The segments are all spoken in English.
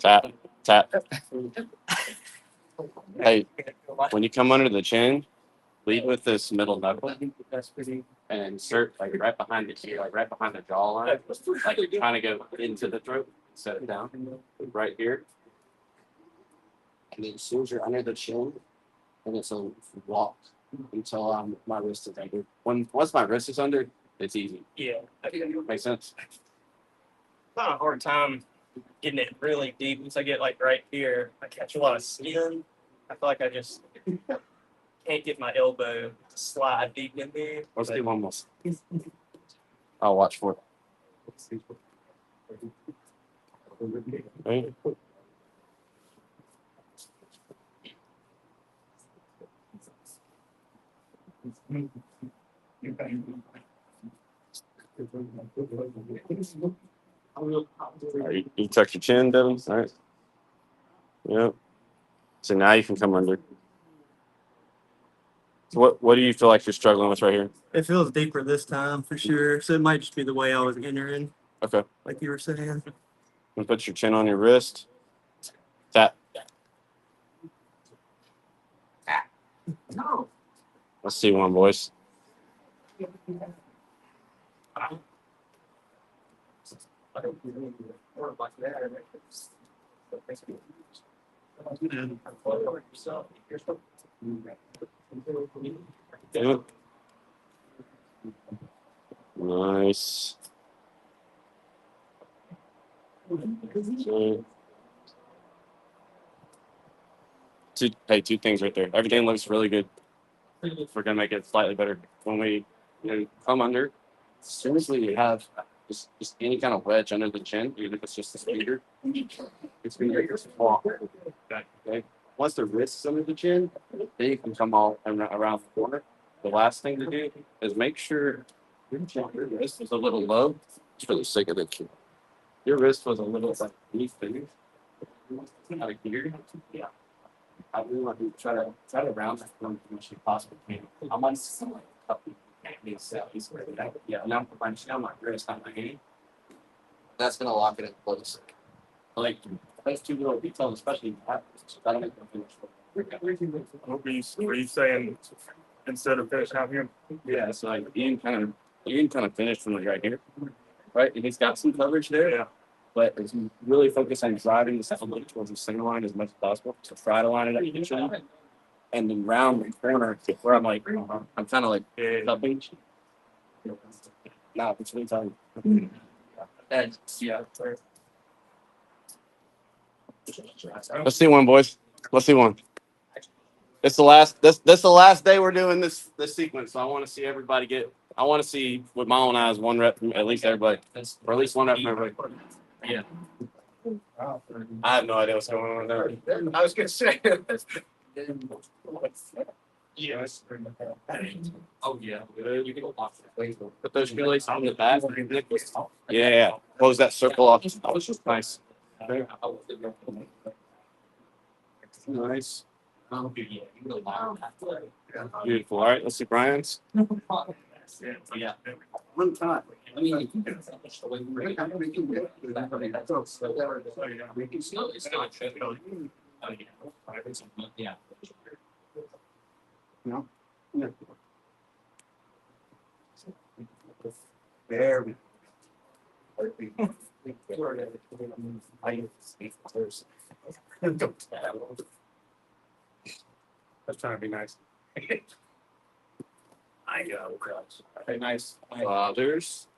Tap, tap. Hey, when you come under the chin, lead with this middle knuckle and insert like right behind the ear, like right behind the jawline, like you're trying to go into the throat. Set it down right here, and then as soon as you're under the chin, and it's a walk until my wrist is under. Once my wrist is under, it's easy. Yeah. Makes sense. Not a hard time getting it really deep. Once I get like right here, I catch a lot of skin. I feel like I just can't get my elbow to slide deep in there. Let's do one more. I'll watch for it. Right. Right, you tuck your chin, Devin. All right. Yep. So now you can come under. So what do you feel like you're struggling with right here? It feels deeper this time for sure. So it might just be the way I was entering, Okay. like you were saying. And put your chin on your wrist. Tap. Let's see one, boys. Yeah. Nice. Okay. Two things right there. Everything looks really good. We're gonna make it slightly better when we come under. As soon as we have just any kind of wedge under the chin, even if it's just a finger, it's gonna make us walk. Okay. Once the wrist is under the chin, then you can come all around the corner. The last thing to do is make sure your wrist is a little low. Just for the sake of it, your wrist was a little like these things. Out of here. Yeah. I really want to try to round that one as much as possible. I want to see like a couple of yeah, now I'm on my wrist, not my hand. That's gonna lock it in place. Like those two little details, especially that'll make them finish. What were you saying instead of finishing out here? Yeah, so like Ian kind of finished from like right here, right? And he's got some coverage there. Yeah. But it's really focused on driving the elbow towards the center line as much as possible. So try to line it up initially, and then round the corner where I'm like, I'm kind of like cupping. Nah, it's really time. And yeah. Let's see one, boys. Let's see one. It's the last. This the last day we're doing this sequence. So I want to see everybody get. I want to see with my own eyes one rep from at least everybody, or at least one rep from everybody. Yeah. I have no idea what's going on there. I was gonna say. Yes. Oh yeah. You can put those shoelaces on the back. Yeah. Close that circle off. That was just nice. Nice. Beautiful. All right. Let's see Brian's. Yeah. One time. I mean, yeah. No. There we Let's try to be nice. I go. Okay, nice. Fathers.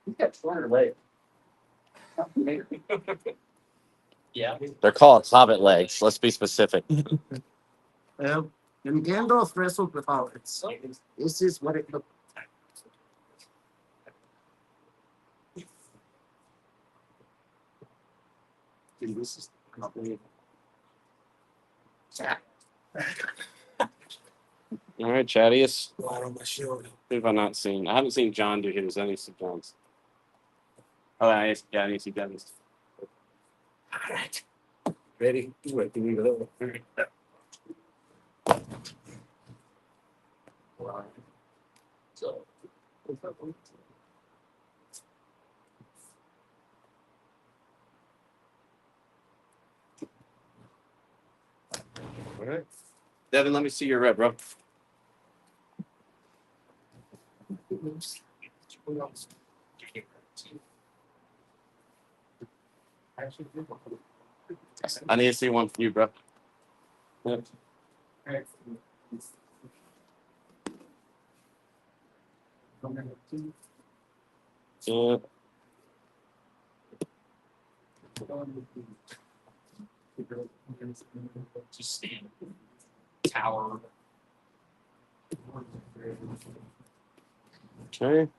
You got shorter legs. Yeah. They're called hobbit legs. Let's be specific. Well, when Gandalf wrestled with hobbits, this is what it looked like. Dude, this is all right, Chattius. Right on my shoulder. Who have I not seen? I haven't seen John do his. I need to see John's. Oh, I need to see Devin's. All right. Ready? Wait, can you go? So. All right. Devin, let me see your rep, bro. I need to see one from you, bro. Yep. Yeah. Just stand. Tower. Okay.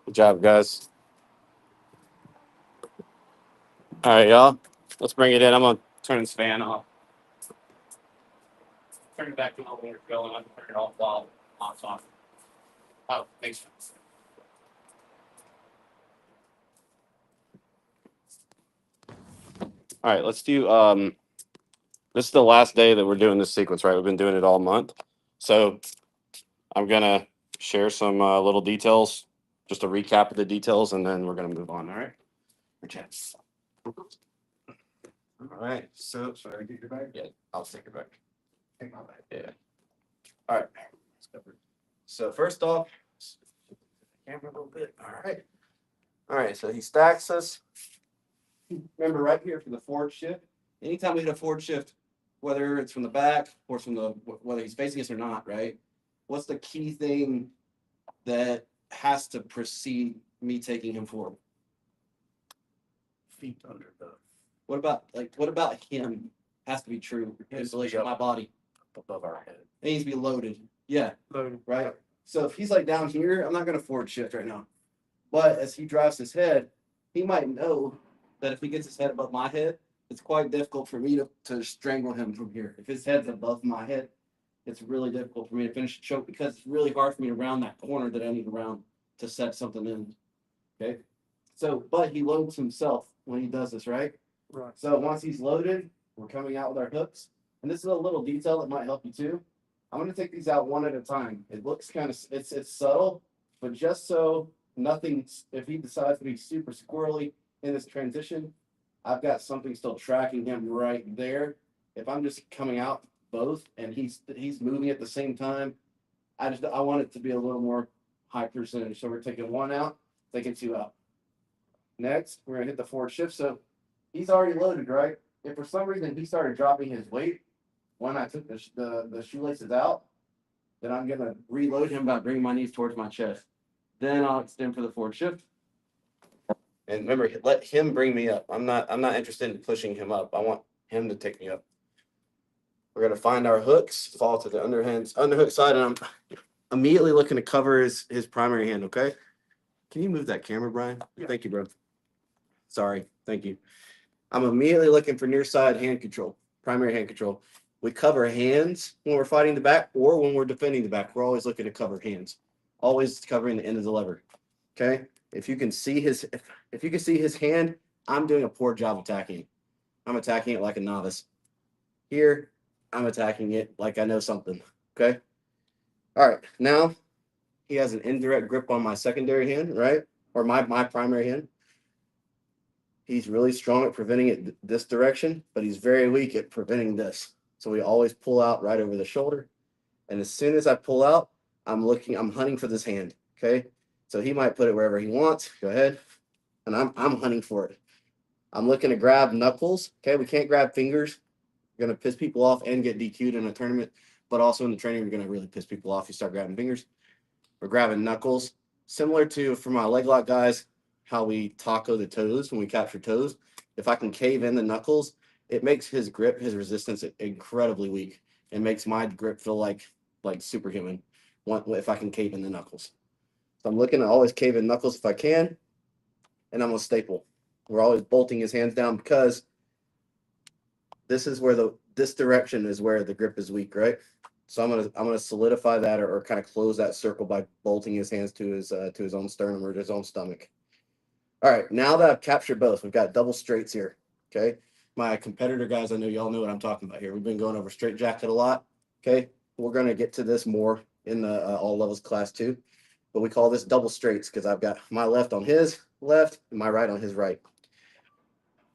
Good job, guys. All right, y'all. Let's bring it in. I'm gonna turn this fan off. Turn it back to when we're going. I'm turn it off while it's off. Oh, thanks. All right, let's do this is the last day that we're doing this sequence, right? We've been doing it all month. So I'm gonna share some little details, just a recap of the details, and then we're gonna move on. All right. All right. So Sorry, get your bag. yeah, I'll take it back. Take my bag. Yeah. All right. So first off, camera a little bit. All right. All right. So he stacks us. Remember right here for the forward shift. Anytime we hit a forward shift, whether it's from the back or from the whether he's facing us or not, right? What's the key thing that has to precede me taking him forward? Feet under the What about him has to be true in relation to my body? above our head. It needs to be loaded. Yeah. Loaded. Right. So if he's like down here, I'm not going to forward shift right now. But as he drives his head, he might know that if he gets his head above my head, it's quite difficult for me to strangle him from here. If his head's above my head, it's really difficult for me to finish the choke because it's really hard for me to round that corner that I need to round to set something in. Okay. So, but he loads himself when he does this, right? Right. So once he's loaded, we're coming out with our hooks. And this is a little detail that might help you too. I'm going to take these out one at a time. It looks kind of, it's subtle, but just so nothing, if he decides to be super squirrely in this transition, I've got something still tracking him right there. If I'm just coming out both and he's moving at the same time, I want it to be a little more high percentage. So we're taking one out, taking two out. Next, we're going to hit the forward shift. So he's already loaded, right? If for some reason he started dropping his weight when I took the shoelaces out, then I'm going to reload him by bringing my knees towards my chest. Then I'll extend for the forward shift. And remember, let him bring me up. I'm not interested in pushing him up. I want him to take me up. We're going to find our hooks, fall to the underhook side, and I'm immediately looking to cover his primary hand, okay? Can you move that camera, Brian? Yeah. Thank you, bro. Sorry. Thank you. I'm immediately looking for near side hand control, primary hand control. We cover hands when we're fighting the back or when we're defending the back. We're always looking to cover hands, always covering the end of the lever. Okay. If you can see his hand, I'm doing a poor job attacking it. I'm attacking it like a novice. Here, I'm attacking it like I know something. Okay. All right. Now he has an indirect grip on my secondary hand, right? Or my primary hand. He's really strong at preventing it this direction, but he's very weak at preventing this. So we always pull out right over the shoulder. And as soon as I pull out, I'm hunting for this hand. Okay. So he might put it wherever he wants. Go ahead. And I'm hunting for it. I'm looking to grab knuckles. Okay. We can't grab fingers. We're going to piss people off and get DQ'd in a tournament. But also in the training, we're going to really piss people off. You start grabbing fingers. We're grabbing knuckles. Similar to for my leg lock guys, how we taco the toes when we capture toes. If I can cave in the knuckles, it makes his grip, his resistance incredibly weak. It makes my grip feel like superhuman if I can cave in the knuckles. So I'm looking to always cave in knuckles if I can. and I'm gonna staple. We're always bolting his hands down because this is where this direction is where the grip is weak, right? So I'm gonna solidify that or kind of close that circle by bolting his hands to his own sternum or to his own stomach. All right, now that I've captured both, we've got double straights here. Okay, my competitor guys, I know y'all know what I'm talking about here. We've been going over straight jacket a lot. Okay, we're gonna get to this more in the all levels class too, but we call this double straights because I've got my left on his left and my right on his right.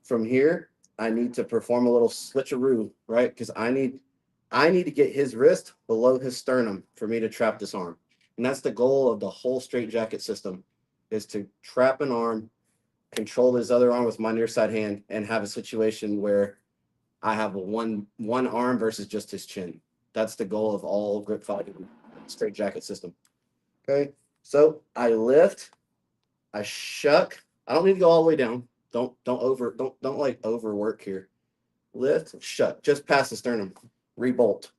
From here, I need to perform a little switcheroo, right? Because I need to get his wrist below his sternum for me to trap this arm. And that's the goal of the whole straight jacket system, is to trap an arm, control his other arm with my near side hand, and have a situation where I have a one arm versus just his chin. That's the goal of all grip fighting straight jacket system. Okay, so I lift, I shuck. I don't need to go all the way down. Don't like overwork here. Lift, shuck, just past the sternum, rebolt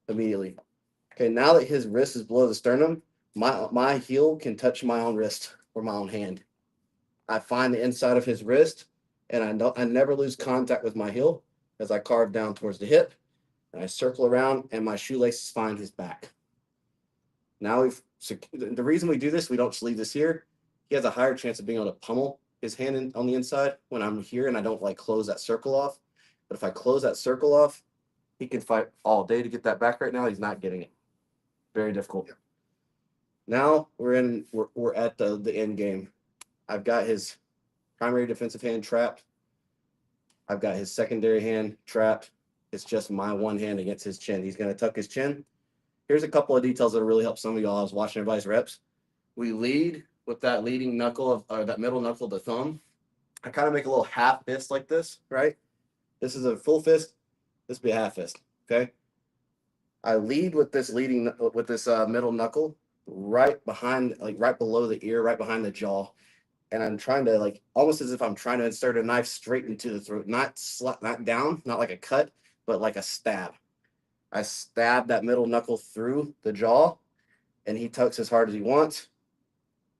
immediately. Okay, now that his wrist is below the sternum, my heel can touch my own wrist or my own hand. I find the inside of his wrist, and I never lose contact with my heel as I carve down towards the hip, and I circle around, and my shoelaces find his back. Now the reason we do this, we don't just leave this here. He has a higher chance of being able to pummel his hand on the inside when I'm here and I don't like close that circle off. But if I close that circle off, he can fight all day to get that back. Right now, he's not getting it. Very difficult. Yeah. Now we're at the end game. I've got his primary defensive hand trapped. I've got his secondary hand trapped. It's just my one hand against his chin. He's going to tuck his chin. Here's a couple of details that'll really help some of y'all. I was watching everybody's reps. We lead with that leading knuckle that middle knuckle of the thumb. I kind of make a little half fist like this, right? This is a full fist. This would be a half fist, okay? I lead with this middle knuckle right behind, like right below the ear, right behind the jaw. And I'm trying to, like, almost as if I'm trying to insert a knife straight into the throat, not down, not like a cut, but like a stab. I stab that middle knuckle through the jaw, and he tucks as hard as he wants.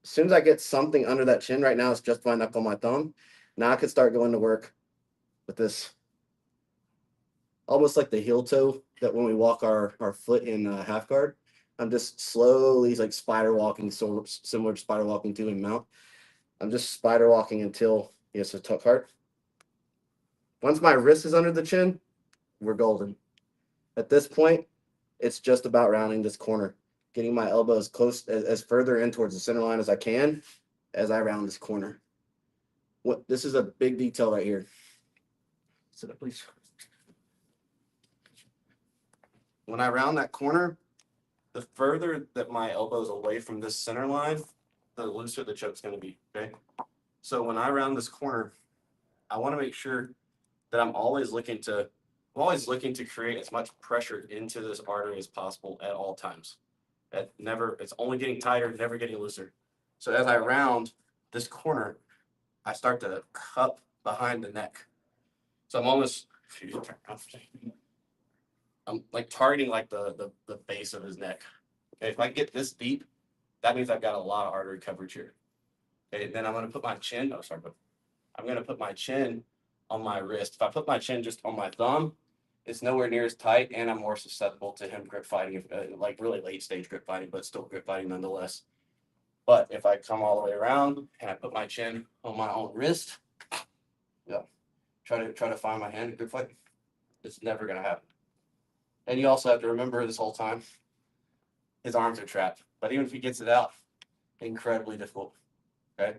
As soon as I get something under that chin, right now it's just my knuckle, my thumb. Now I could start going to work with this, almost like the heel toe that when we walk our foot in half guard. I'm just slowly like spider walking, so similar to spider walking to him mount. I'm just spider walking until he has to tuck hard. Once my wrist is under the chin, we're golden. At this point, it's just about rounding this corner, getting my elbow as close as further in towards the center line as I can as I round this corner. This is a big detail right here. Sit up, please. When I round that corner, the further that my elbow is away from this center line, the looser the choke's going to be, okay? So when I round this corner, I want to make sure that I'm always looking to create as much pressure into this artery as possible at all times. It's only getting tighter, never getting looser. So as I round this corner, I start to cup behind the neck. So I'm like targeting like the base of his neck. Okay, if I get this deep, that means I've got a lot of artery coverage here. Okay, then I'm going to put my chin. I'm going to put my chin on my wrist. If I put my chin just on my thumb, it's nowhere near as tight, and I'm more susceptible to him grip fighting, like really late stage grip fighting, but still grip fighting nonetheless. But if I come all the way around and I put my chin on my own wrist, yeah, try to find my hand to grip fight, it's never going to happen. And you also have to remember this whole time, his arms are trapped. But even if he gets it out, incredibly difficult. Okay.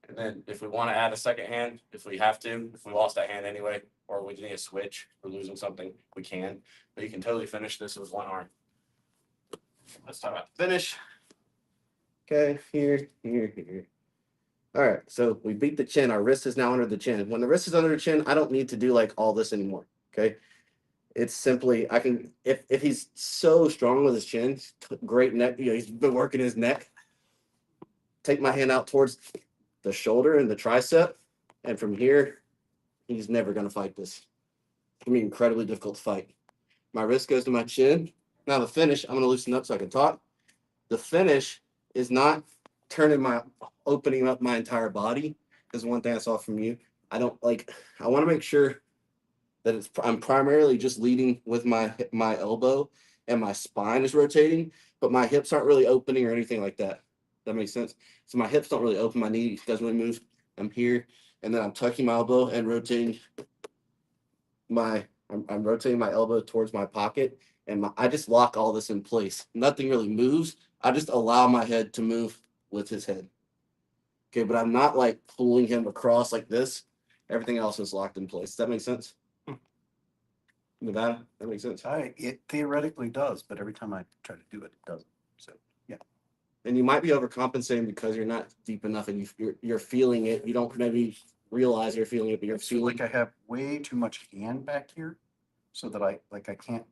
And then if we want to add a second hand, if we have to, if we lost that hand anyway, or we need a switch, we're losing something, we can. But you can totally finish this with one arm. Let's talk about the finish. Okay, here. All right, so we beat the chin. Our wrist is now under the chin. When the wrist is under the chin, I don't need to do like all this anymore, okay? It's simply, I can, if he's so strong with his chin, great neck, he's been working his neck, take my hand out towards the shoulder and the tricep, and from here, he's never going to fight this. It's going to be incredibly difficult to fight. My wrist goes to my chin. Now the finish, I'm going to loosen up so I can talk. The finish is not opening up my entire body is one thing I saw from you. I don't like. I want to make sure that I'm primarily just leading with my elbow and my spine is rotating, but my hips aren't really opening or anything like that. That makes sense. So my hips don't really open, my knee doesn't really move. I'm here, and then I'm tucking my elbow and rotating I'm rotating my elbow towards my pocket, and I just lock all this in place. Nothing really moves. I just allow my head to move with his head. Okay, but I'm not like pulling him across like this. Everything else is locked in place. Does that make sense? Nevada, that makes sense. It theoretically does, but every time I try to do it, it doesn't. So yeah. And you might be overcompensating because you're not deep enough and you're feeling it. You don't maybe realize you're feeling it, but you're I feel feeling. like I have way too much hand back here, so that I can't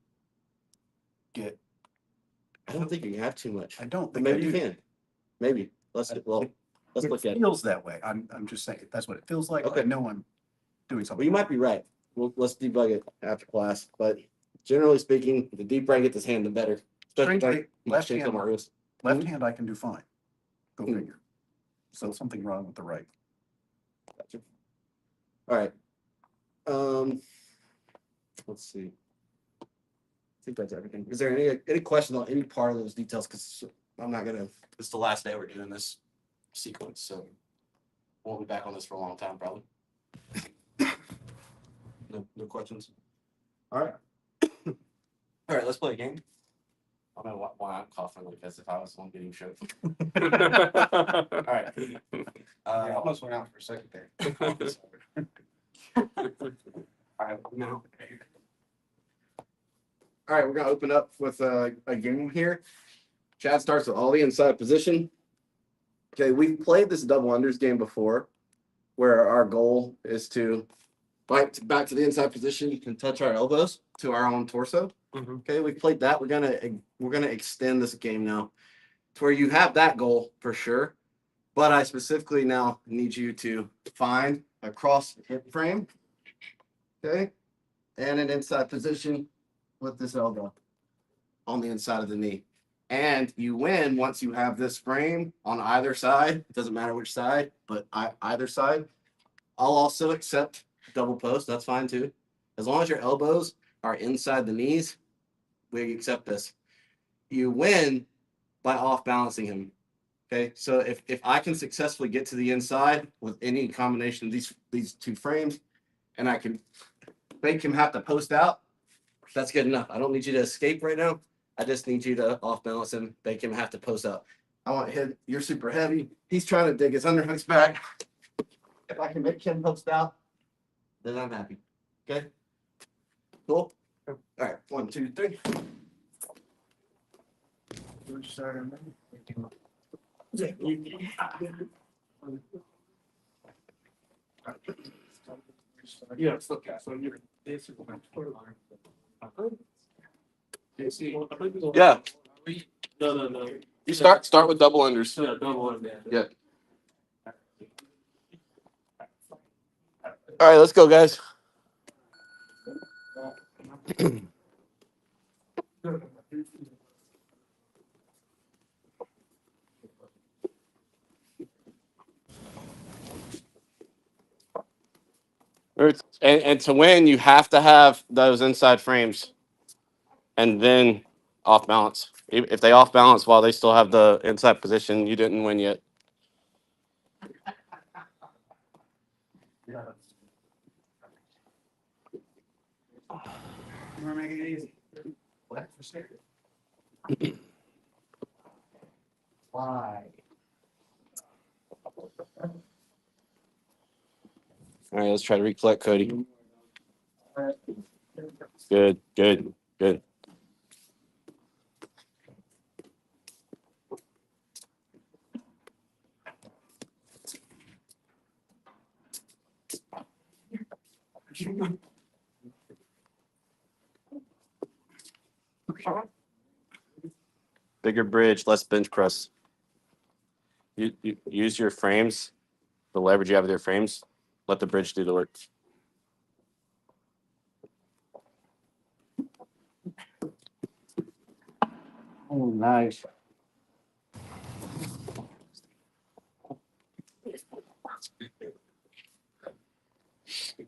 get. I don't think you have too much. I don't But think I maybe you do. can. Maybe. Let's look at it. Feels that way. I'm just saying that's what it feels like. Okay. I know I'm doing Well, something. you might be right. Let's debug it after class. But generally speaking, the deeper I get this hand, the better. Especially if Strangely, I left shake hand- on my wrist. Left hand I can do fine. Go Hmm. figure. So something wrong with the right. Gotcha. All right. Let's see. I think that's everything. Is there any question on any part of those details? Because I'm not gonna. It's the last day we're doing this sequence, so we'll be back on this for a long time, probably. No questions. All right. All right. Let's play a game. I don't know why I'm coughing like this. If I was the one getting choked. All right. I almost went out for a second there. All right, now. All right, we're gonna open up with a game here. Chad starts with all the inside position. Okay, we've played this double unders game before, where our goal is to fight back to the inside position and touch our elbows to our own torso. Mhm. Okay, we played that. We're gonna extend this game now to where you have that goal for sure. But I specifically now need you to find a cross hip frame, okay, and an inside position with this elbow on the inside of the knee. And you win once you have this frame on either side. It doesn't matter which side, but either side. I'll also accept double post. That's fine too. As long as your elbows are inside the knees, we accept this. You win by off balancing him. Okay, so if I can successfully get to the inside with any combination of these two frames, and I can make him have to post out, that's good enough. I don't need you to escape right now. I just need you to off balance him, make him have to post out. I want him. You're super heavy. He's trying to dig his underhooks back. If I can make him post out, then I'm happy. Okay. Cool. All right. 1, 2, 3. Yeah, it's okay. So you're basically. Yeah. No. You start with double unders. Yeah, double on that. Yeah. All right, let's go, guys. And to win, you have to have those inside frames, and then off balance. If they off balance while they still have the inside position, you didn't win yet. We're making it easy. Left for second. Why? All right, let's try to recollect Cody. Good. Bigger bridge, less bench press. You use your frames, the leverage you have with your frames. Let the bridge do the work. Oh, nice.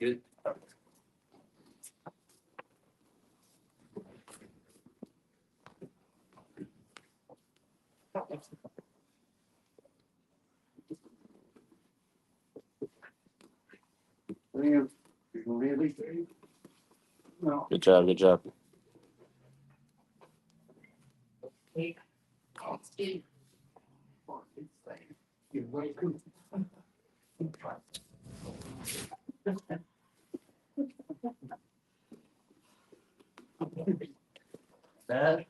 Good. Really? No. Good job. Good job. That.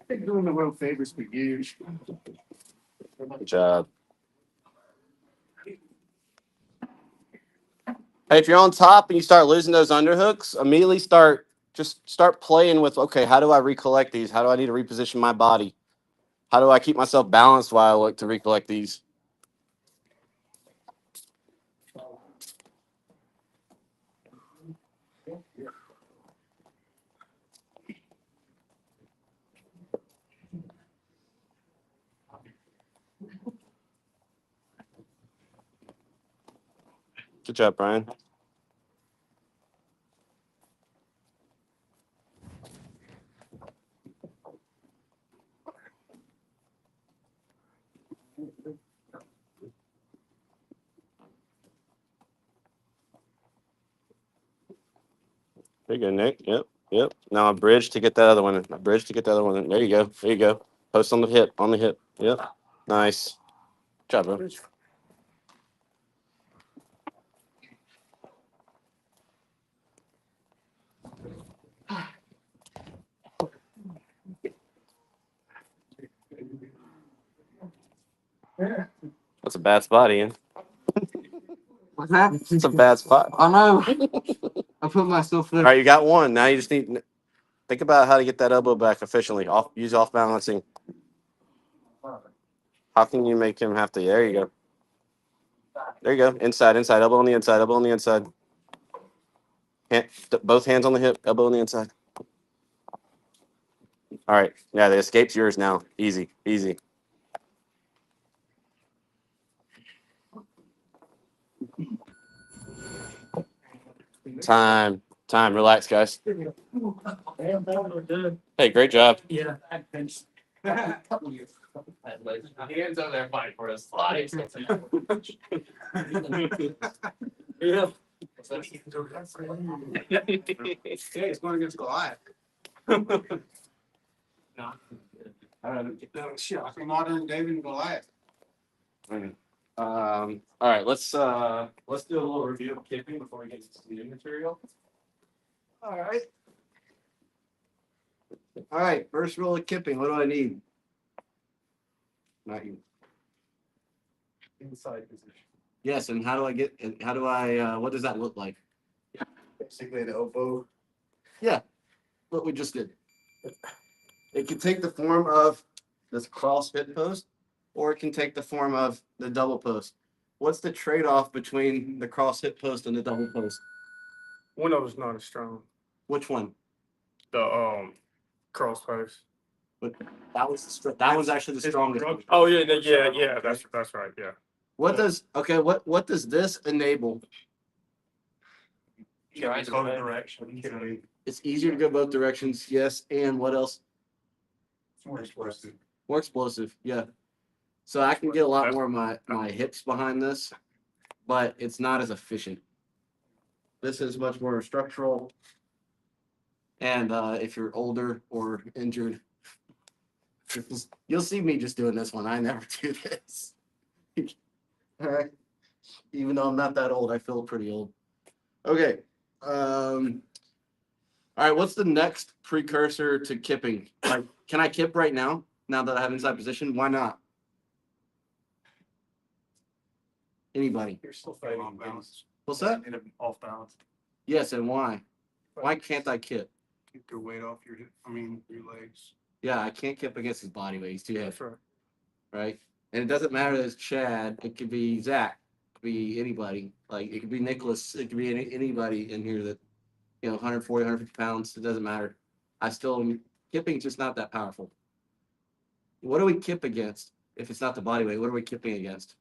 Been doing the world favors for years. Good job. Hey, if you're on top and you start losing those underhooks, immediately start playing with, okay, how do I recollect these? How do I need to reposition my body? How do I keep myself balanced while I look to recollect these? Good job, Brian. There you go, Nick. Yep. Yep. Now a bridge to get that other one. A bridge to get the other one. There you go. There you go. Post on the hip. On the hip. Yep. Nice. Good job, bro. That's a bad spot, Ian. What's that? It's a bad spot. I know. I put myself there. All right, you got one. Now you just need think about how to get that elbow back efficiently. Use off balancing. How can you make him have to? There you go. There you go. Inside, elbow on the inside, elbow on the inside. Both hands on the hip, elbow on the inside. All right. Yeah, the escape's yours now. Easy, easy. Time. Relax, guys. Hey, great job. Yeah. Hands over there fighting for us. Yeah. He's going against Goliath. Shit, modern David and Goliath. All right, let's do a little review of kipping before we get into some new material. All right. All right. First rule of kipping. What do I need? Not you. Inside position. Yes. And how do I what does that look like? Basically the elbow. What we just did. It can take the form of this cross hip post, or it can take the form of the double post. What's the trade-off between the cross hip post and the double post? One of us not as strong. Which one? The cross post. That one's actually the strongest. Oh yeah. That's right. Yeah. What does this enable? Both directions. It's easier to go both directions, yes. And what else? It's more explosive. More explosive, yeah. So I can get a lot more of my hips behind this, but it's not as efficient. This is much more structural. And if you're older or injured, you'll see me just doing this one. I never do this. All right. Even though I'm not that old, I feel pretty old. Okay. All right. What's the next precursor to kipping? Like, can I kip right now? Now that I have inside position, why not? Anybody? You're still fighting off balance. What's that? Off balance. Yes, and why? Why can't I kip? Keep your weight off your your legs. Yeah, I can't kip against his body weight. He's too heavy, That's right. right? And it doesn't matter that it's Chad. It could be Zach. It could be anybody. Like, it could be Nicholas. It could be anybody in here that, 140, 150 pounds. It doesn't matter. Kipping's just not that powerful. What do we kip against if it's not the body weight? What are we kipping against?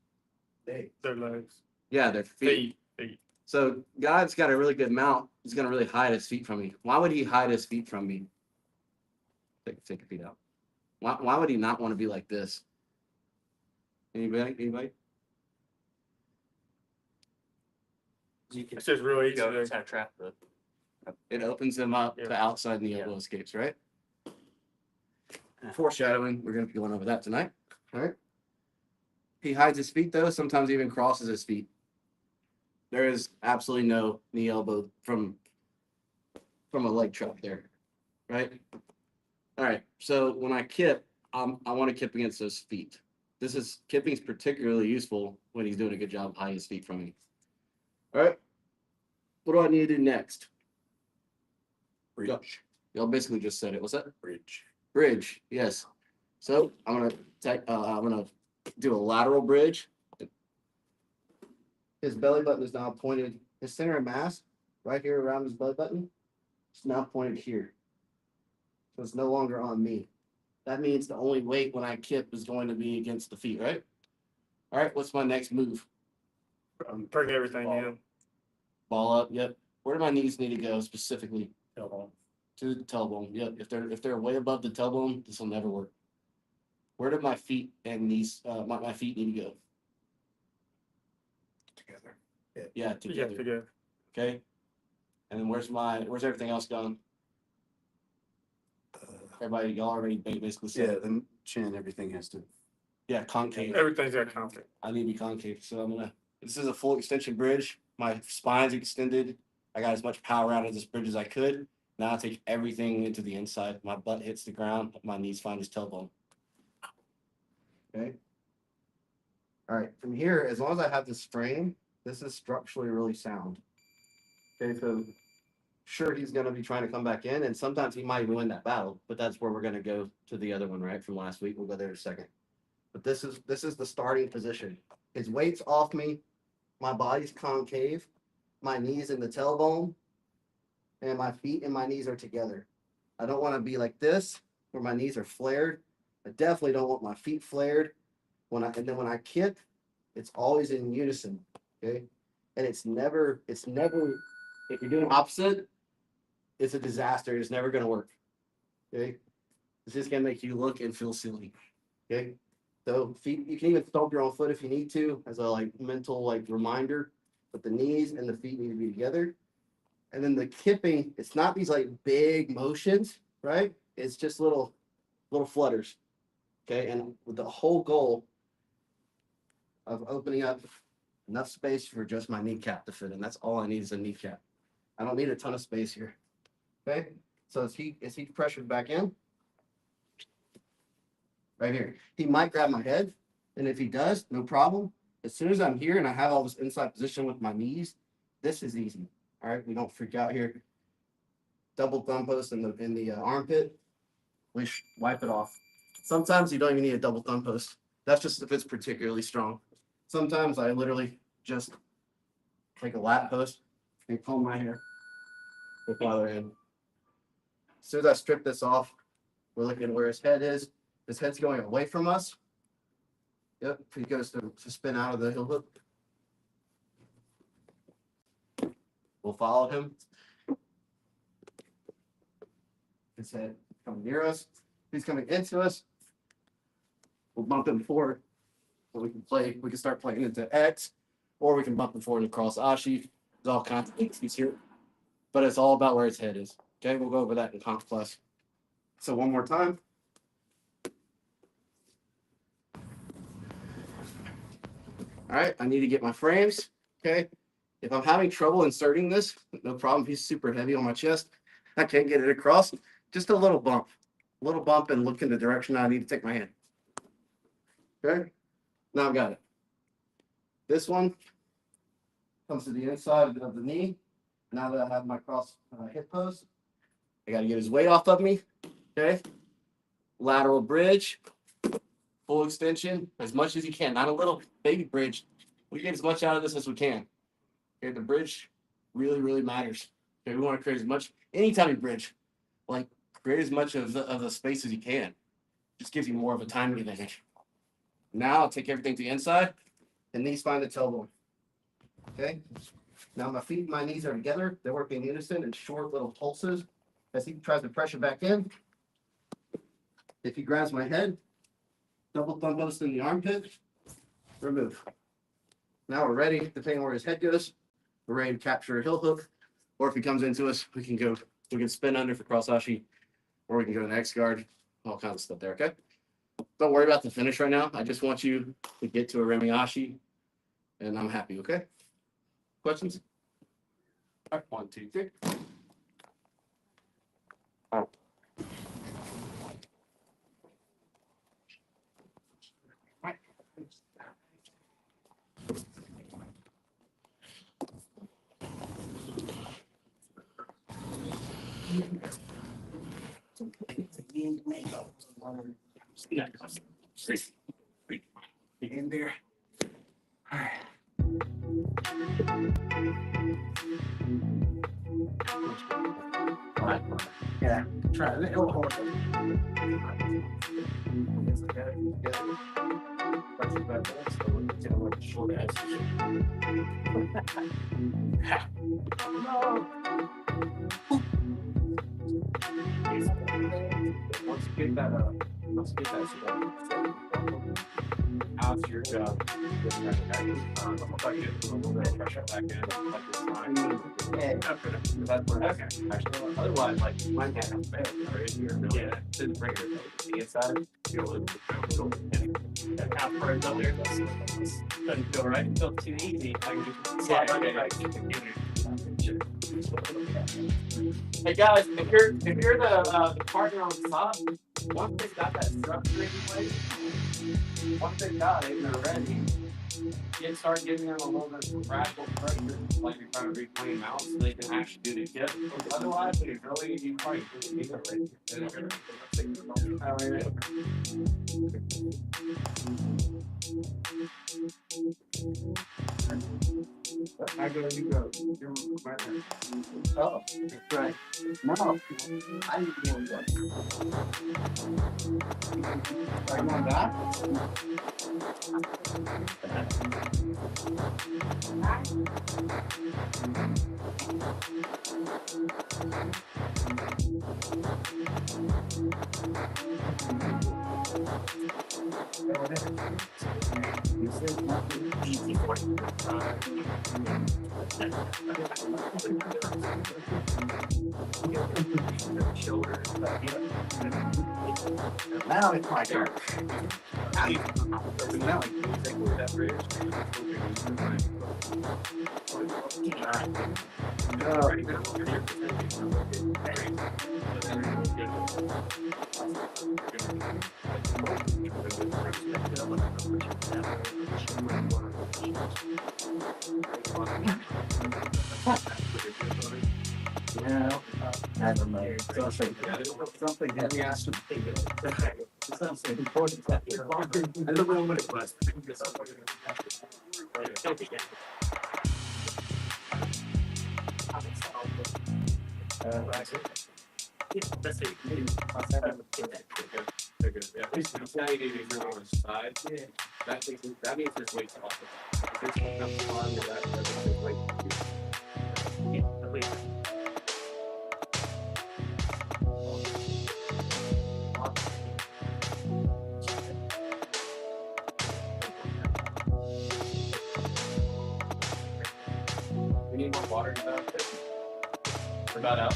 Their legs. Yeah, their feet. Feet. So God's got a really good mount. He's gonna really hide his feet from me. Why would he hide his feet from me? Take your feet out. Why would he not want to be like this? Anybody? Anybody? You can It's just real easy. go to- kind of trap the. It opens them up Yeah. to outside and the elbow escapes, right? Foreshadowing. We're gonna be going over that tonight. All right. He hides his feet though. Sometimes even crosses his feet. There is absolutely no knee elbow from a leg trap there, right? All right. So when I kip, I want to kip against those feet. Kipping is particularly useful when he's doing a good job of hiding his feet from me. All right. What do I need to do next? Bridge. Y'all basically just said it. What's that? Bridge. Bridge. Yes. So I'm gonna do a lateral bridge. His belly button is now pointed. His center of mass, right here around his belly button, is now pointed here. So it's no longer on me. That means the only weight when I kip is going to be against the feet, right? All right. What's my next move? Bring everything in. Ball up. Yep. Where do my knees need to go specifically? Elbow. To the tailbone. Yep. If they're way above the tailbone, this will never work. Where do my feet and knees? My feet need to go. Together. Yeah, Yeah, together. together. Okay. And then where's everything else gone? Everybody, y'all already basically Yeah, said. the chin, everything has to. Yeah, concave. Everything's got conflict. I need to be concave. So this is a full extension bridge. My spine's extended. I got as much power out of this bridge as I could. Now I take everything into the inside. My butt hits the ground. My knees find his tailbone. Okay. All right. From here, as long as I have this frame, this is structurally really sound. Okay. So sure, he's going to be trying to come back in, and sometimes he might win that battle, but that's where we're going to go to the other one, right? From last week. We'll go there in a second. But this is the starting position. His weight's off me. My body's concave. My knees in the tailbone. And my feet and my knees are together. I don't want to be like this, where my knees are flared. I definitely don't want my feet flared. And then when I kick, it's always in unison. Okay. And it's never, if you're doing opposite, it's a disaster. It's never going to work. Okay. It's just going to make you look and feel silly. Okay. So feet, you can even stomp your own foot if you need to, as a mental reminder. But the knees and the feet need to be together. And then the kipping, it's not these big motions, right? It's just little flutters. Okay. And with the whole goal of opening up enough space for just my kneecap to fit in. That's all I need is a kneecap. I don't need a ton of space here. Okay. So is he pressured back in? Right here. He might grab my head. And if he does, no problem. As soon as I'm here and I have all this inside position with my knees, this is easy. All right. We don't freak out here. Double thumb post in the armpit. We wipe it off. Sometimes you don't even need a double thumb post. That's just if it's particularly strong. Sometimes I literally just take a lat post and comb my hair with my other hand. As soon as I strip this off, we're looking where his head is. His head's going away from us. Yep, he goes to spin out of the heel hook. We'll follow him. His head coming near us. He's coming into us. We'll bump him forward. So we can start playing into X, or we can bump him forward and cross Ashi. There's all kinds of things here. But it's all about where his head is. Okay, we'll go over that in Conf Plus. So one more time. All right, I need to get my frames. Okay. If I'm having trouble inserting this, no problem. He's super heavy on my chest. I can't get it across. Just a little bump. A little bump and look in the direction I need to take my hand. Okay. Now I've got it. This one comes to the inside of the knee. Now that I have my cross hip post, I got to get his weight off of me. Okay. Lateral bridge. Full extension as much as you can. Not a little baby bridge. We get as much out of this as we can. Okay. The bridge really, really matters. Okay. We want to create as much, anytime you bridge, create as much of the space as you can. Just gives you more of a timing advantage. Now I'll take everything to the inside. and knees find the tailbone. Okay. Now my feet and my knees are together. They're working in unison in short little pulses as he tries to pressure back in. If he grabs my head, double thumb post in the armpit, remove. Now we're ready, depending on where his head goes, we're ready to capture a heel hook. Or if he comes into us, we can spin under for cross ashi, or we can go to X guard, all kinds of stuff there, okay? Don't worry about the finish right now. I just want you to get to a remiashi, and I'm happy, okay? Questions? All right, 1, 2, 3. In there. All right. Yeah, try it. It'll hold. Once you get that, how's your job? Getting that back in? If I get a little bit of pressure back in, like this time. That's where, okay. Actually, otherwise, like, you might have bad, right? Yeah, didn't bring it to the inside. You'll That half bird up there, doesn't feel right. It felt too easy. I can just slide on it. Hey guys, if you're the partner on top, once they got that structure in place, once they got it and they're ready, you start giving them a little bit of radical pressure, like you're trying to reclaim mounts, so they can actually do the kick. Otherwise, you probably need to I go, you go. You're my turn. Oh, that's right. No, I need to go back. I'm on that. Easy for you. Shoulder. Now it's my turn. Now you take away that bridge. Yeah, I don't know. Something heavy ass to think of. Something important. I don't know what it was. That's it. They're good. Yeah, now you need to on the side. Yeah. That means there's weight off. If there's enough on that weight. Yeah, at least. We need more water in that. We're about out.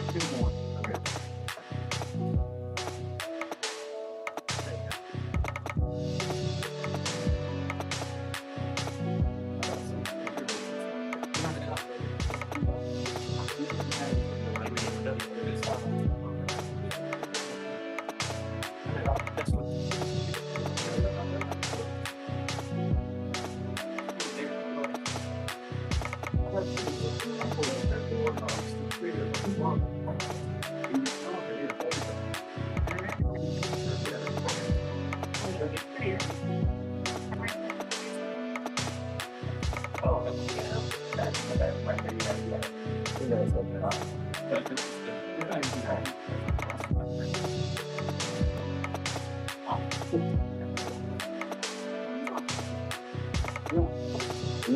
Two more. Okay.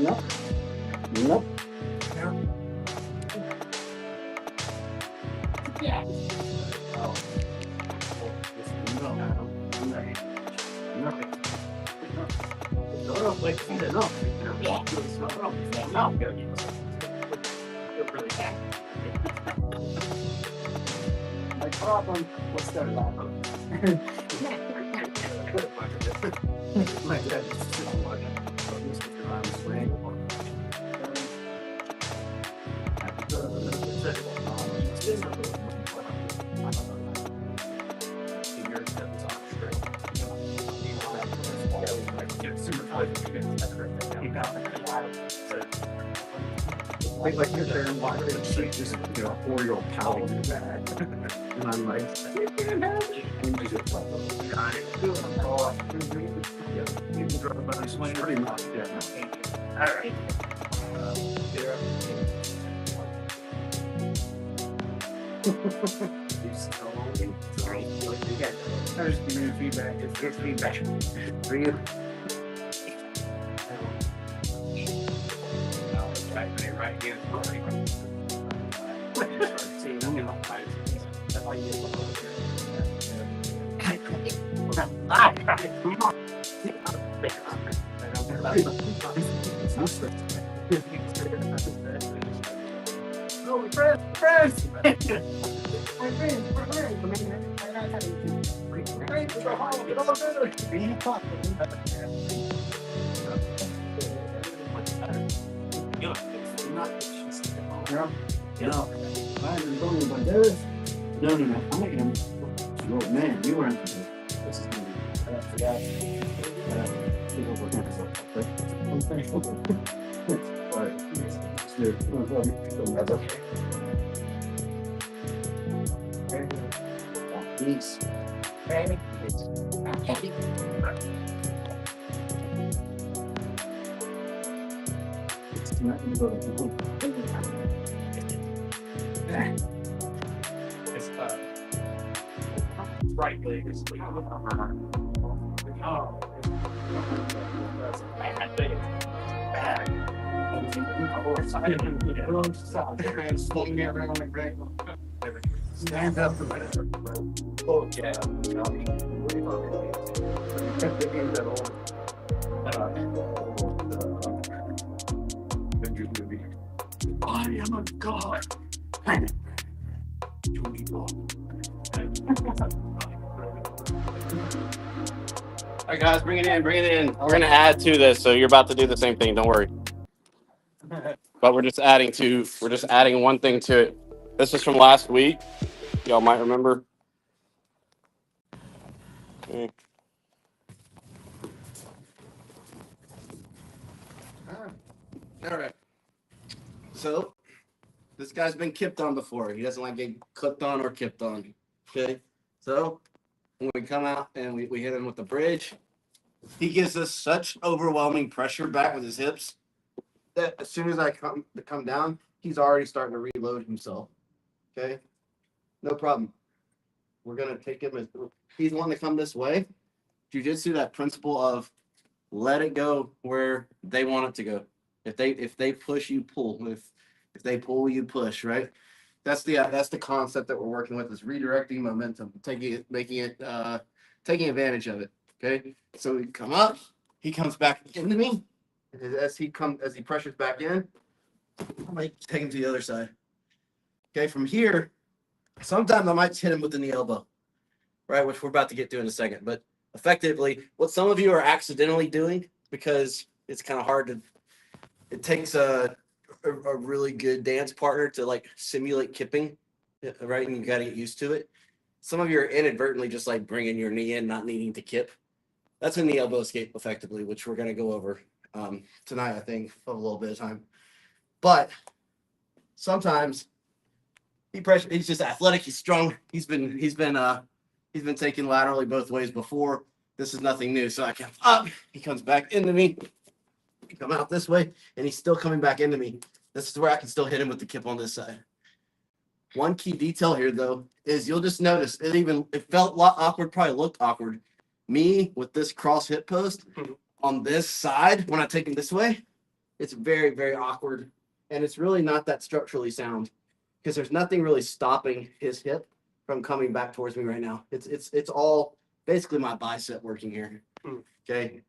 Nope. Nope. Yeah. Oh. My problem was their lack of. My dad used to sit on my arms way. Like you're there and watching it, she just, you know, 4-year-old pouting in the bag. And I'm like, you can't have it. And you just like, you can drive by this way, pretty much, yeah. All right. I just give you feedback. It's good feedback for you. Right here. Oh, friends! No, I'm making him. Oh man, you were into this. Is I forgot. People were going to I'm thankful. Alright, let's do it. That's okay. Peace. It's not going to go to It's right leg is oh. I think it's bad. Stand up for better. Oh yeah. I am a god. All right, guys, bring it in, bring it in. We're gonna add to this, so you're about to do the same thing. Don't worry. But we're just adding one thing to it. This is from last week. Y'all might remember. Okay. All right. So this guy's been kipped on before. He doesn't like getting clipped on or kipped on. Okay. So when we come out and we hit him with the bridge, he gives us such overwhelming pressure back with his hips that as soon as I come down, he's already starting to reload himself. Okay. No problem. We're gonna take him as he's wanting to come this way. Jiu-jitsu, that principle of let it go where they want it to go. If they push, you pull. If they pull, you push. Right. That's the concept that we're working with, is redirecting momentum, taking advantage of it. Okay. So we come up, he comes back into me. As he pressures back in, I might take him to the other side. Okay. From here, sometimes I might hit him within the elbow, right, which we're about to get to in a second. But effectively, what some of you are accidentally doing, because it's kind of hard to, it takes a really good dance partner to like simulate kipping, right? And you got to get used to it. Some of you are inadvertently just like bringing your knee in, not needing to kip. That's in the elbow escape effectively, which we're going to go over tonight, I think, for a little bit of time. But sometimes he's just athletic. He's strong. He's been taken laterally both ways before. This is nothing new. So I come up, he comes back into me. I come out this way, and he's still coming back into me. This is where I can still hit him with the kip on this side. One key detail here, though, is you'll just notice it felt a lot awkward, probably looked awkward. Me with this cross hip post on this side, when I take him this way, It's very, very awkward. And it's really not that structurally sound because there's nothing really stopping his hip from coming back towards me right now. It's all basically my bicep working here. Okay.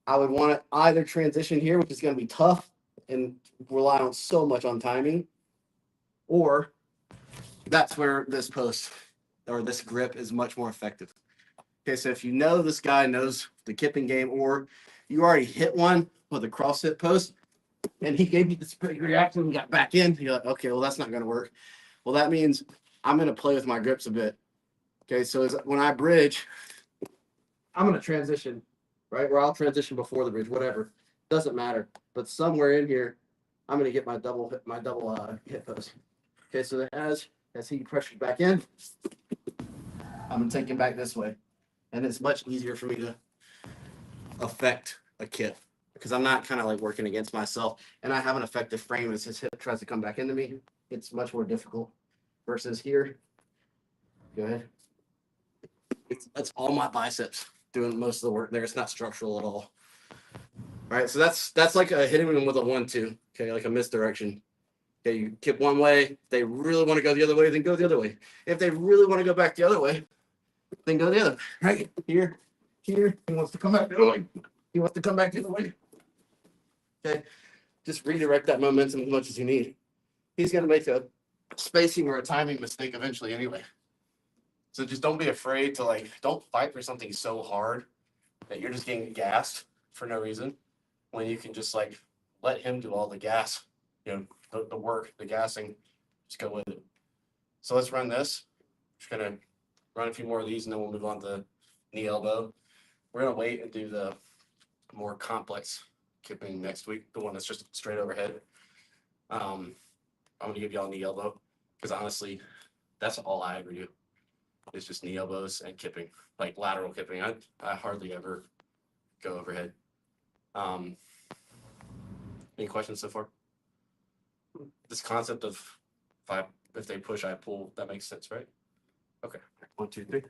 I would want to either transition here, which is going to be tough and rely on so much on timing, or that's where this post or this grip is much more effective. Okay, so if you know this guy knows the kipping game, or you already hit one with a cross hit post, and he gave you this big reaction and got back in, you're like, okay, well, that's not going to work. Well, that means I'm going to play with my grips a bit. Okay, so when I bridge, I'm going to transition, right? Or I'll transition before the bridge, whatever. Doesn't matter. But somewhere in here, I'm going to get my double hit post. Okay, so as he pressures back in, I'm going to take him back this way. And it's much easier for me to affect a kip because I'm not kind of like working against myself, and I have an effective frame as his hip tries to come back into me. It's much more difficult versus here. Go ahead. That's all my biceps doing most of the work there. It's not structural at all. All right, so that's like a hitting them with a 1-2. Okay, like a misdirection. Okay, you kip one way. If they really want to go the other way, then go the other way. If they really want to go back the other way, then go the other way. Right here. He wants to come back the other way. He wants to come back the other way. Okay, just redirect that momentum as much as you need. He's going to make a spacing or a timing mistake eventually anyway. So just don't be afraid to don't fight for something so hard that you're just getting gassed for no reason when you can just let him do all the gas, the work, the gassing, just go with it. So let's run this. Just going to run a few more of these and then we'll move on to knee elbow. We're going to wait and do the more complex kipping next week, the one that's just straight overhead. I'm going to give y'all knee elbow because honestly, that's all I ever do. It's just knee elbows and kipping, like lateral kipping. I hardly ever go overhead. Any questions so far? This concept of if they push, I pull, that makes sense, right? Okay. 1, 2, 3.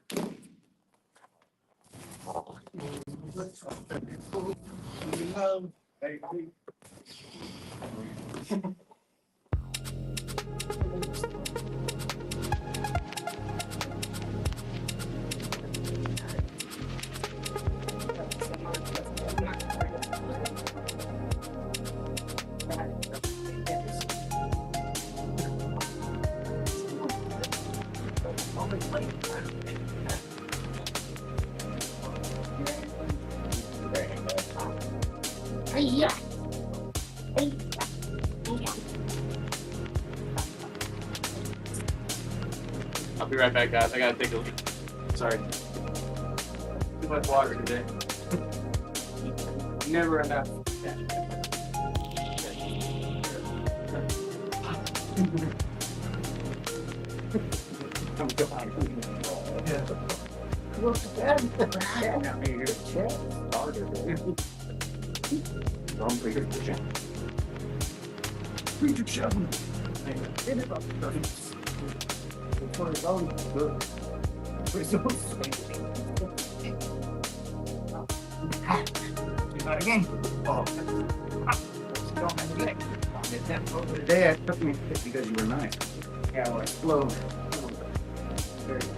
I'll be right back, guys. I gotta take a leak. Sorry. Too much water today. Never enough. Today I took me because you were nice. Yeah, well, slow. There it is.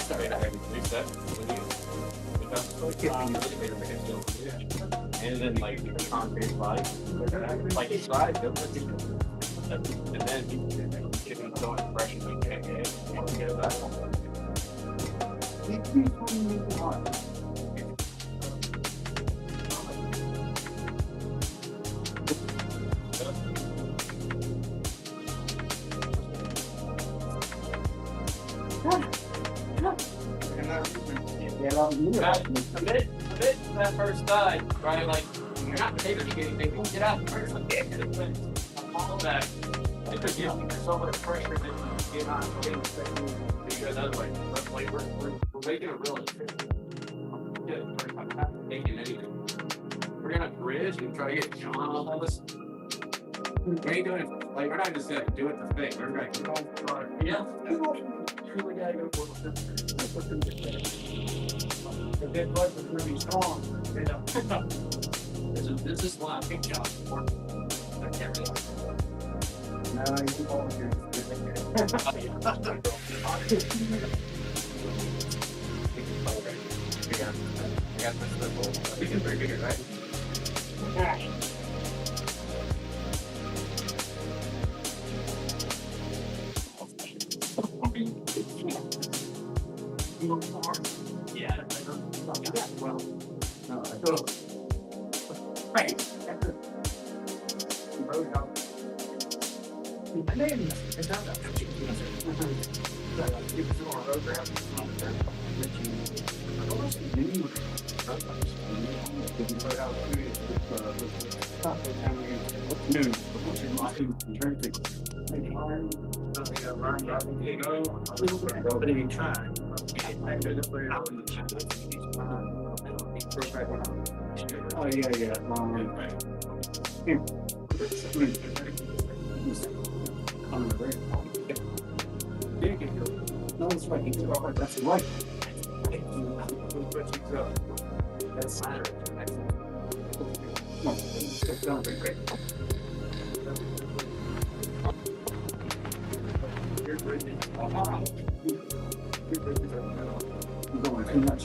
Sorry, I had to fix that. And then the concrete slide, slide, and then Give him so much pressure that he can't get it back. It keeps on making hard. Commit to that first side, right? Like, you're not able to get anything. Get out first. Like, follow back. Because you're so much pressure that you get on. You go the other way. But like, we're making it real. Good. I'm not making anything. We're gonna bridge and try to get John on all this. We ain't doing it. Like, we're not just gonna do it the thing. We're gonna keep on. Yeah. You really gotta go for it. The big blood was really strong. You know. This is why I picked you up. I can't really. No, you keep on here. We can bring it, right? Yeah. Well, no, I don't. Right. Oh yeah, yeah. Here. No, it's right. You can go that's right. That's No, it's down very great. You're going too much.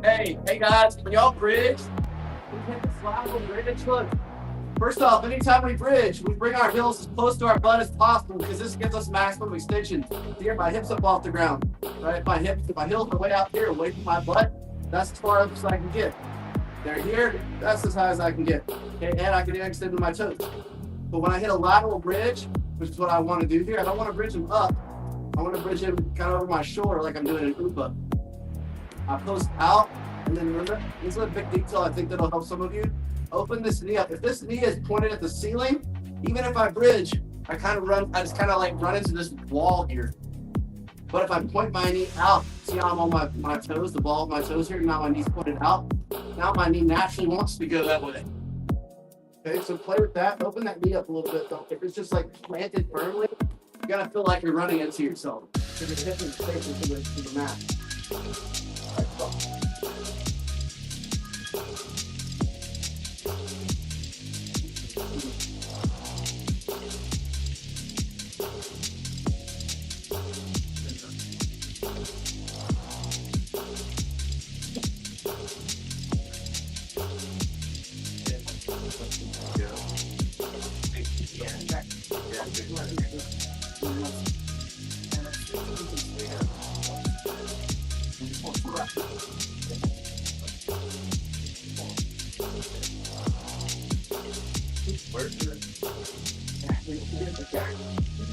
Hey guys, when y'all bridge, we hit the flat bridge. Look, first off, anytime we bridge, we bring our heels as close to our butt as possible because this gives us maximum extension. Here, my hips up off the ground, right? My heels are way out here, away from my butt. That's as far up as I can get. They're here, that's as high as I can get. Okay, and I can extend to my toes. But when I hit a lateral bridge, which is what I want to do here, I don't want to bridge them up. I want to bridge him kind of over my shoulder like I'm doing an Upa. I post out, and then remember, this is a big detail I think that'll help some of you. Open this knee up. If this knee is pointed at the ceiling, even if I bridge, I just kind of like run into this wall here. But if I point my knee out, see how I'm on my toes, the ball of my toes here, now my knee's pointed out. Now my knee naturally wants to go that way. Okay, so play with that. Open that knee up a little bit though. If it's just like planted firmly, you gotta feel like you're running into yourself. Because it's hitting straight into the mat. All right, go.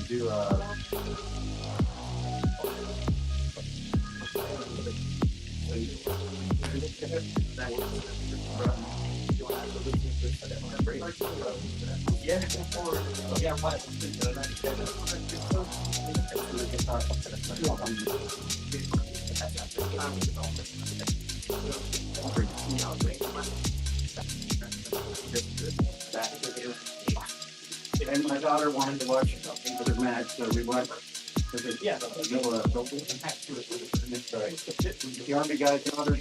Do and my daughter wanted to watch the match, so we watched. Yeah. The Army guy's daughter.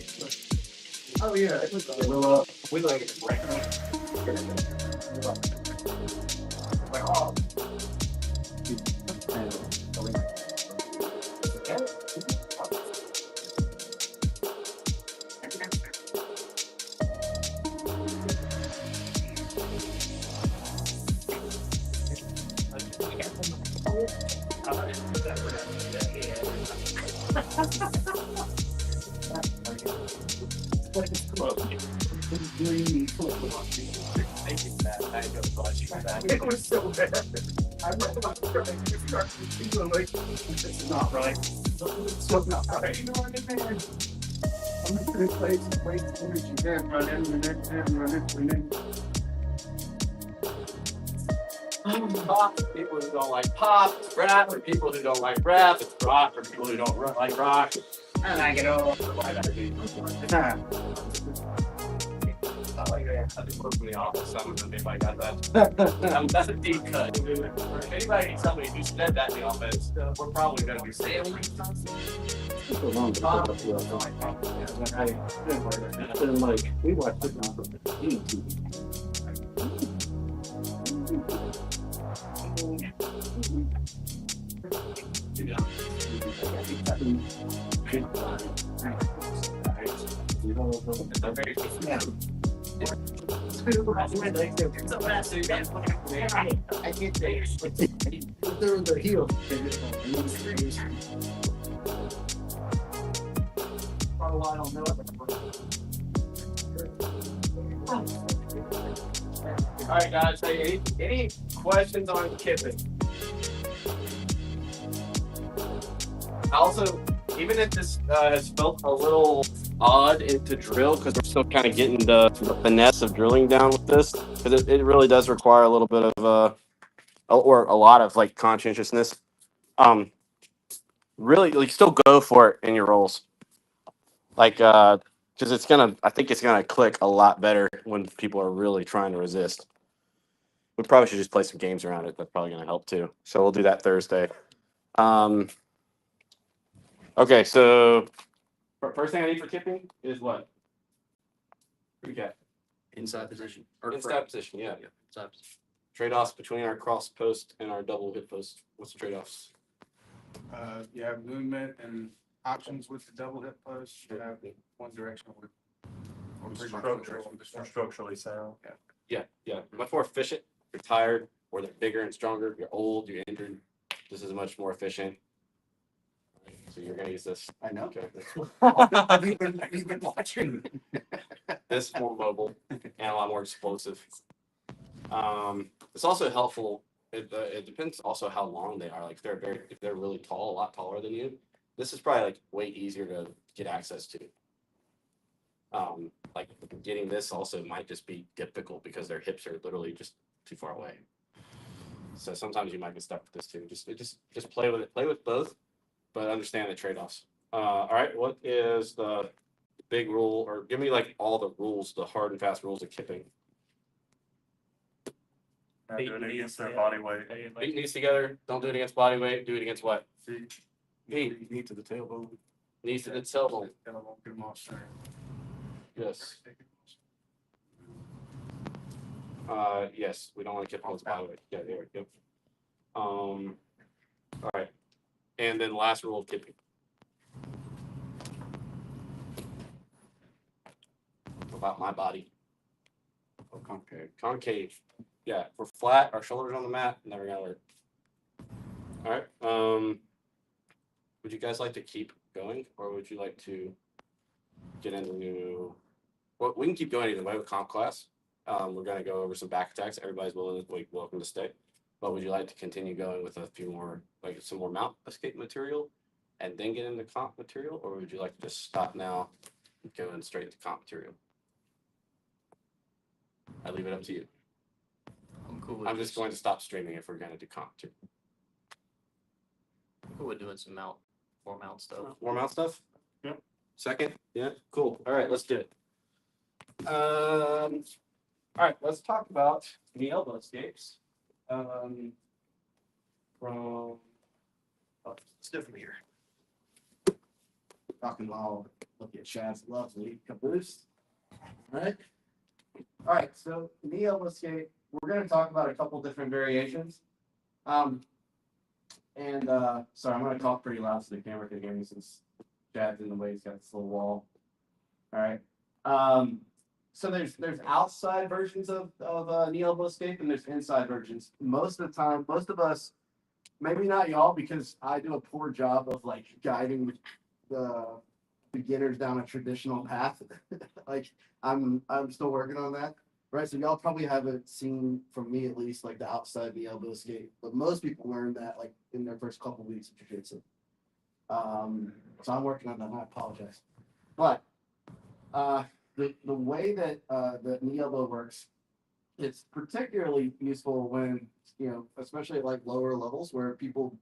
Oh yeah. We like it. Like, oh, it was so bad. I read about the like, this is not right. It's so not right. You know what I mean? I'm just gonna play some great energy there, run in, run in. Pop for people who don't like pop. It's rap for people who don't like rap. It's rock for people who don't like rock. I like it all. I like that. I just work from the office. Some of them, if I got that. That's a deep cut. If anybody needs somebody who said that in the office, we're probably going to be sailing. Like we watched it on TV. I can't say it. They're in their heels. For a while, I don't know All right, guys. Hey, any questions on kipping? Also, even if this has felt a little odd to drill, because we're still kind of getting the finesse of drilling down with this, because it really does require a little bit of or a lot of like conscientiousness. Really, like, still go for it in your rolls, like because I think it's gonna click a lot better when people are really trying to resist. We probably should just play some games around it. That's probably gonna help too. So we'll do that Thursday. Okay, so first thing I need for kipping is what? Recap. Inside position. Inside position, yeah. Inside position. Trade-offs between our cross post and our double hip post. What's the trade-offs? You have movement and options with the double hip post. You have one direction with. Structurally sound. Yeah. Much more efficient. You're tired, or they're bigger and stronger. You're old, you're injured. This is much more efficient. So you're gonna use this. I know. Okay. You've been watching. This more mobile and a lot more explosive. It's also helpful. It depends also how long they are. Like if they're really tall, a lot taller than you, this is probably like way easier to get access to. Like getting this also might just be difficult because their hips are literally just too far away. So sometimes you might get stuck with this too. Just play with it. Play with both, but understand the trade-offs. All right, what is the big rule, or give me like all the rules, the hard and fast rules of kipping? Not doing it against their body weight. Beat knees together. Don't do it against body weight. Do it against what? Feet. Feet. Knee to the tailbone. Knees to the tailbone. And I won't get them off center. Yes. Yes. We don't want to kip against body weight. Yeah, there we go. All right. And then last rule of kipping. About my body. Oh, concave. Concave. Yeah, if we're flat, our shoulders on the mat, never gonna work. All right. Would you guys like to keep going, or would you like to get into new? Well, we can keep going either way with comp class. We're gonna go over some back attacks. Everybody's welcome to stay. But would you like to continue going with a few more, like some more mount escape material, and then get into comp material, or would you like to just stop now, and go in straight to comp material? I leave it up to you. I'm cool with I'm just going to stop streaming if we're going to do comp material. I'm cool with doing some more mount stuff. More mount stuff? Yep. Second? Yeah, cool. All right, let's do it. All right, let's talk about the elbow escapes. From Let's do it from here. Rock and roll. Look at Chad's lovely caboose. All right. All right. So knee elbow escape. We're going to talk about a couple different variations. Sorry, I'm going to talk pretty loud so the camera can hear me since Chad's in the way. He's got this little wall. All right. So there's outside versions of knee elbow escape and there's inside versions. Most of the time, most of us, maybe not y'all, because I do a poor job of like guiding the beginners down a traditional path. Like I'm still working on that. Right. So y'all probably haven't seen, from me at least, like the outside knee elbow escape. But most people learn that like in their first couple weeks of jiu-jitsu. So I'm working on that. I apologize. But the way that the knee elbow works, it's particularly useful when, especially at like lower levels where people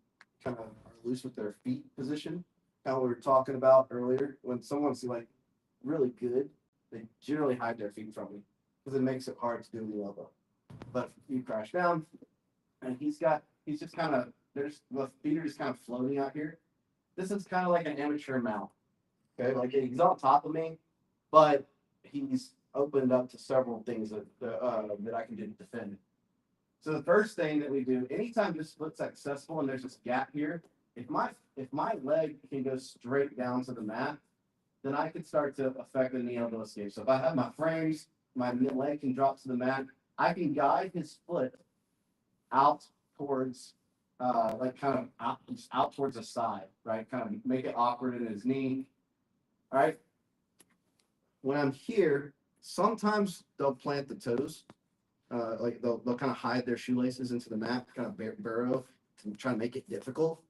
kind of are loose with their feet position. Kind of what we were talking about earlier. When someone's like really good, they generally hide their feet from me because it makes it hard to do knee elbow. But if you crash down, and he's just kind of, the feet are just kind of floating out here. This is kind of like an amateur mount. Okay, like he's on top of me, but he's opened up to several things that I can do to defend. So the first thing that we do, anytime this split's accessible and there's this gap here, if my leg can go straight down to the mat, then I could start to affect the knee elbow escape. So if I have my frames, my leg can drop to the mat, I can guide his foot out towards out towards the side, right? Kind of make it awkward in his knee. All right. When I'm here, sometimes they'll plant the toes, like they'll kind of hide their shoelaces into the mat, kind of burrow to try to make it difficult.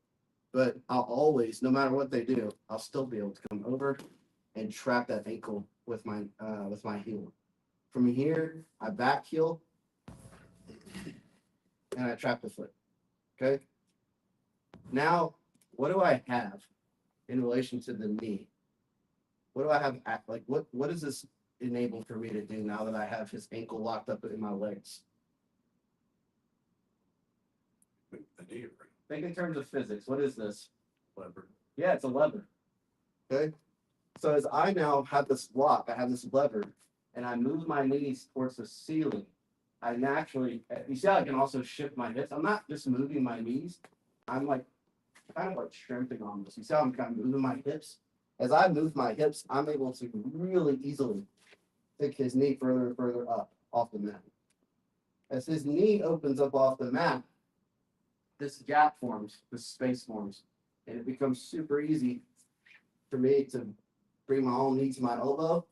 But I'll always, no matter what they do, I'll still be able to come over and trap that ankle with my heel. From here, I back heel and I trap the foot. Okay. Now, what do I have in relation to the knee? What do I have? Like, what does this enable for me to do now that I have his ankle locked up in my legs? Think in terms of physics. What is this? Lever. Yeah, it's a lever. Okay. So as I now have this lock, I have this lever, and I move my knees towards the ceiling. I naturally, you see how I can also shift my hips? I'm not just moving my knees. I'm like, kind of like shrimping on this. You see how I'm kind of moving my hips? As I move my hips, I'm able to really easily take his knee further and further up off the mat. As his knee opens up off the mat, this gap forms, this space forms, and it becomes super easy for me to bring my own knee to my elbow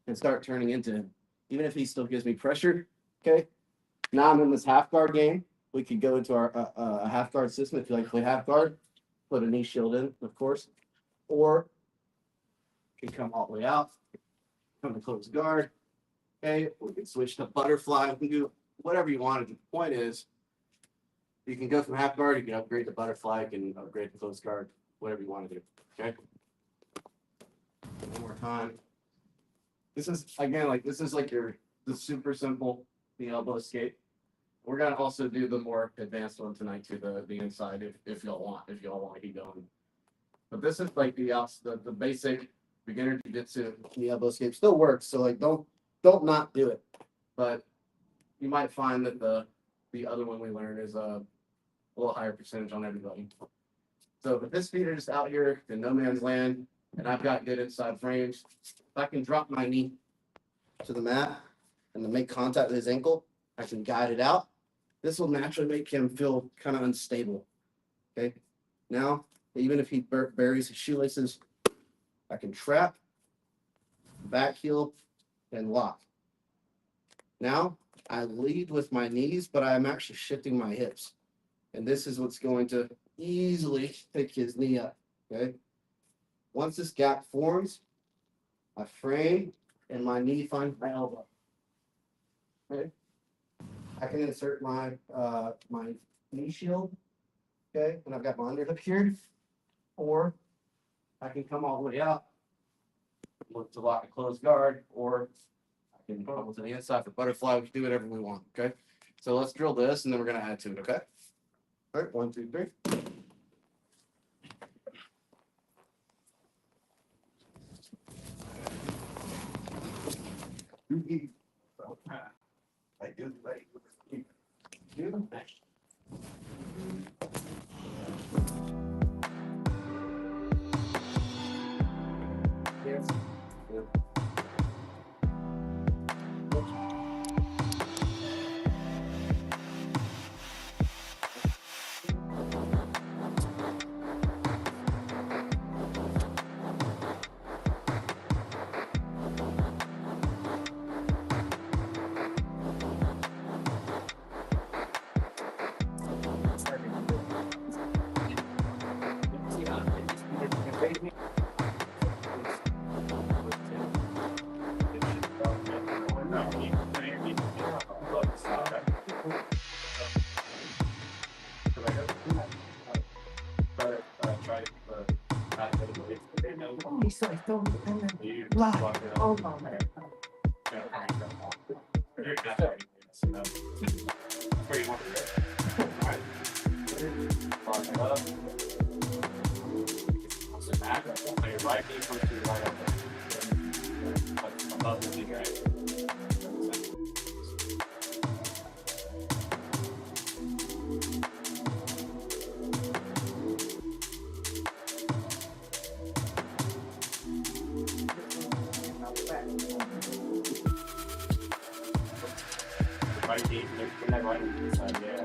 and start turning into him. Even if he still gives me pressure, okay? Now I'm in this half guard game. We could go into our half guard system if you like to play half guard. Put a knee shield in, of course, or you can come all the way out, come to close guard. Okay, we can switch to butterfly. We can do whatever you want. The point is, you can go from half guard, you can upgrade to butterfly, you can upgrade to close guard, whatever you want to do. Okay. One more time. This is again this is like the super simple the elbow escape. We're gonna also do the more advanced one tonight too, the inside if y'all want to keep going. But this is like the basic beginner jiu-jitsu. The elbow escape still works, so like don't not do it. But you might find that the other one we learned is a little higher percentage on everybody. So if this feet are just out here in no man's land, and I've got good inside frames, if I can drop my knee to the mat and to make contact with his ankle, I can guide it out. This will naturally make him feel kind of unstable. Okay. Now, even if he buries his shoelaces, I can trap, back heel, and lock. Now, I lead with my knees, but I'm actually shifting my hips. And this is what's going to easily pick his knee up. Okay. Once this gap forms, I frame and my knee finds my elbow. Okay. I can insert my my knee shield. Okay, and I've got my underhook here. Or I can come all the way out, look to lock a closed guard, or I can come to the inside for butterfly. We can do whatever we want. Okay. So let's drill this and then we're gonna add to it. Okay. All right, 1, 2, 3. I do, like, Yes. Yeah. He's like, don't, lie. Oh, my man. Right knee comes to the right elbow. Above the knee, right? Right knee, bring that right knee inside, yeah.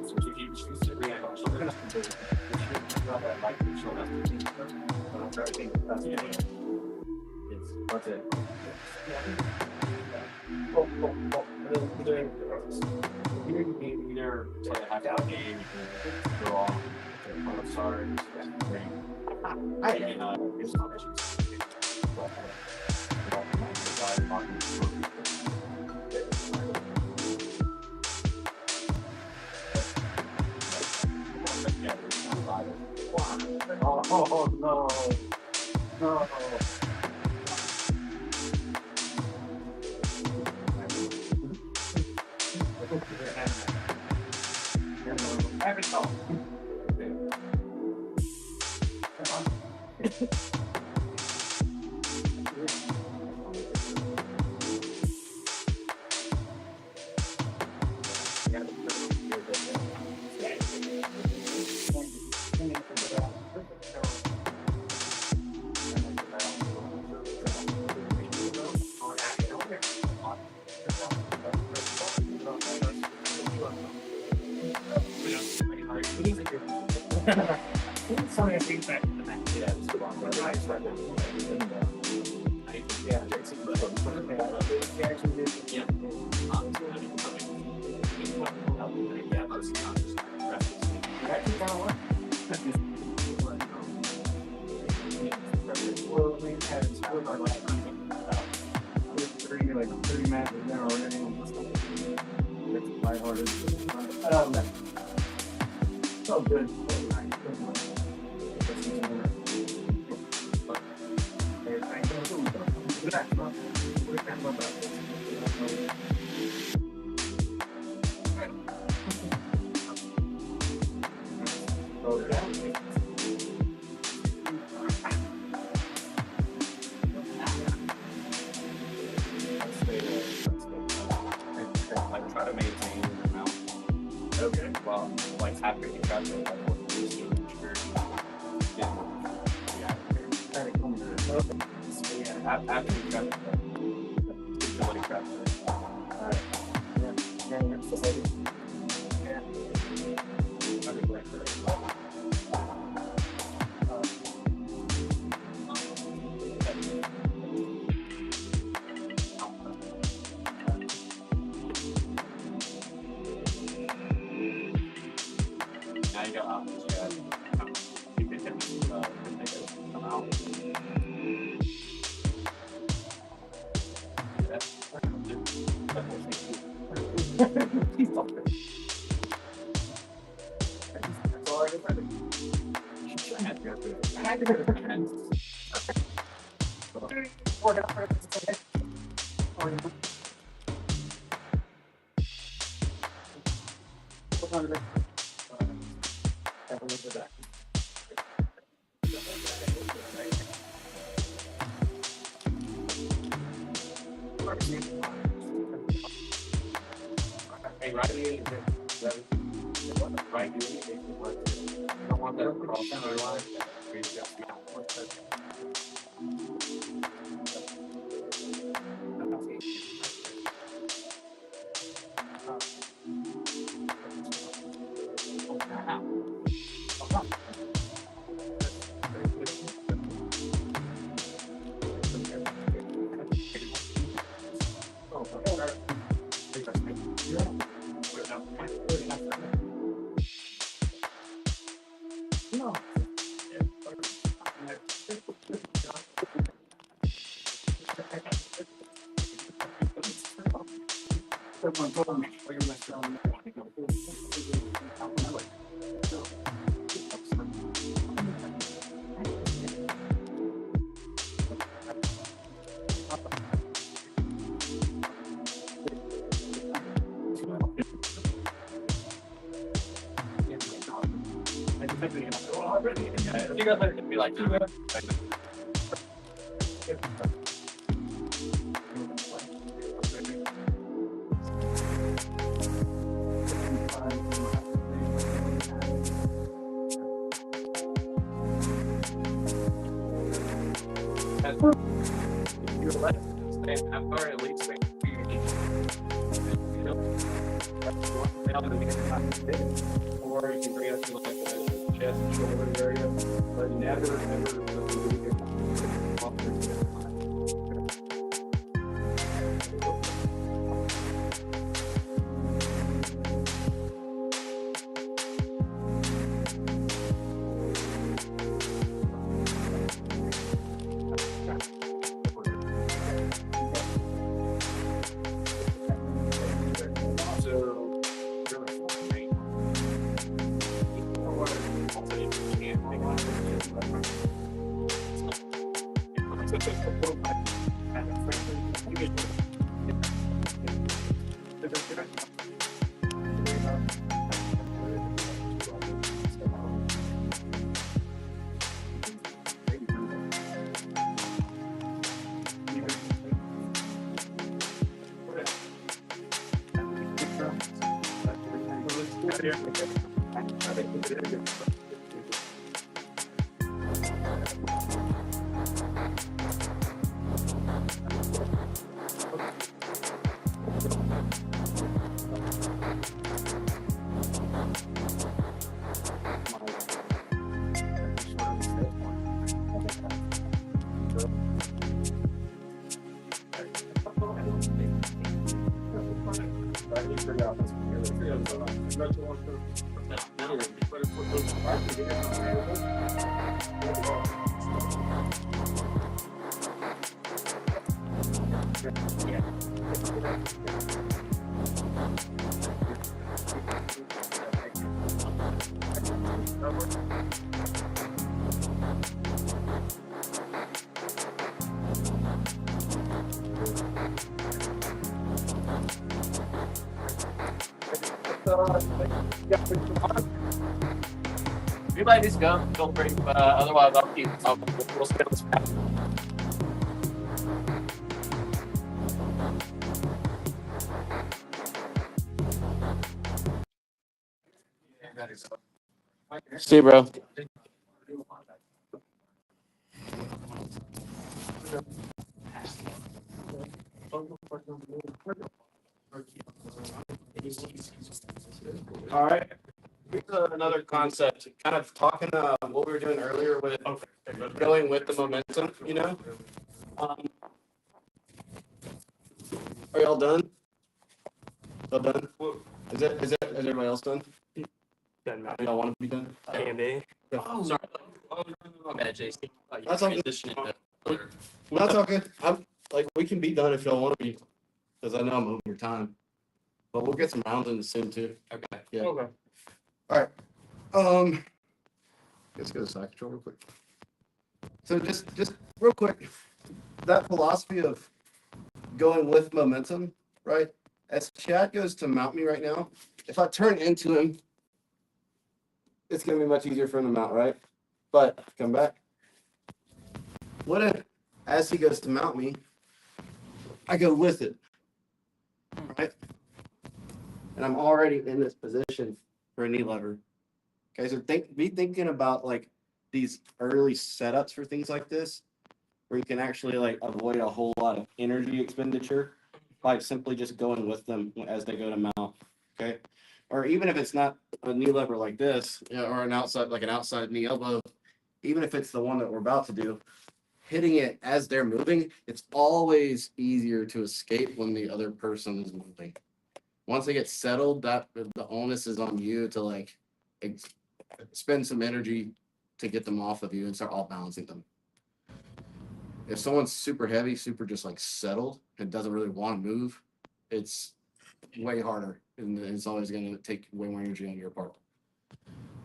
So if you choose to bring it on shoulder, that right knee shoulder. That's it. Either play a half out game, you can go off. I'm sorry. I can get some issues. Oh, no. No. Sorry, I think that. Well, we had like 30 matches there already. It's lighthearted. So good. So nice. Like try to maintain your mount. Okay. Well, like after you got to like what you just after you got the stability crap. Now you got options. You can hit me when they come out. Hey, right here, right here, you don't want that across the line. We just got one touch. Someone told me, well, you're not showing me what to go. You guys let it be like you're left stay half hour at least. Or you can bring it up to like the chest and shoulder area, but never ever. If you like this go, feel free. Otherwise, I'll keep. We'll spin this back. See you, bro. All right. Here's another concept, kind of talking what we were doing earlier with going with the momentum, you know? Um, are y'all done? Y'all done? Is everybody else done? Doesn't matter. Y'all want to be done? Can be. Oh, sorry. Oh, my bad, Jason. That's all good. We're not talking. I'm like we can be done if y'all want to be, because I know I'm over time. But we'll get some rounds in soon too. Okay. Yeah. Okay. All right. Let's go to side control real quick. So just real quick, that philosophy of going with momentum, right? As Chad goes to mount me right now, if I turn into him, it's gonna be much easier for him to mount, right? But come back. What if, as he goes to mount me, I go with it, right? And I'm already in this position for a knee lever. Okay, so be thinking about like these early setups for things like this, where you can actually like avoid a whole lot of energy expenditure by simply just going with them as they go to mount. Okay, or even if it's not a knee lever like this, or an outside knee elbow, even if it's the one that we're about to do, hitting it as they're moving, it's always easier to escape when the other person is moving. Once they get settled, that the onus is on you to like spend some energy to get them off of you and start all balancing them. If someone's super heavy, super just like settled and doesn't really want to move, it's way harder and it's always going to take way more energy on your part.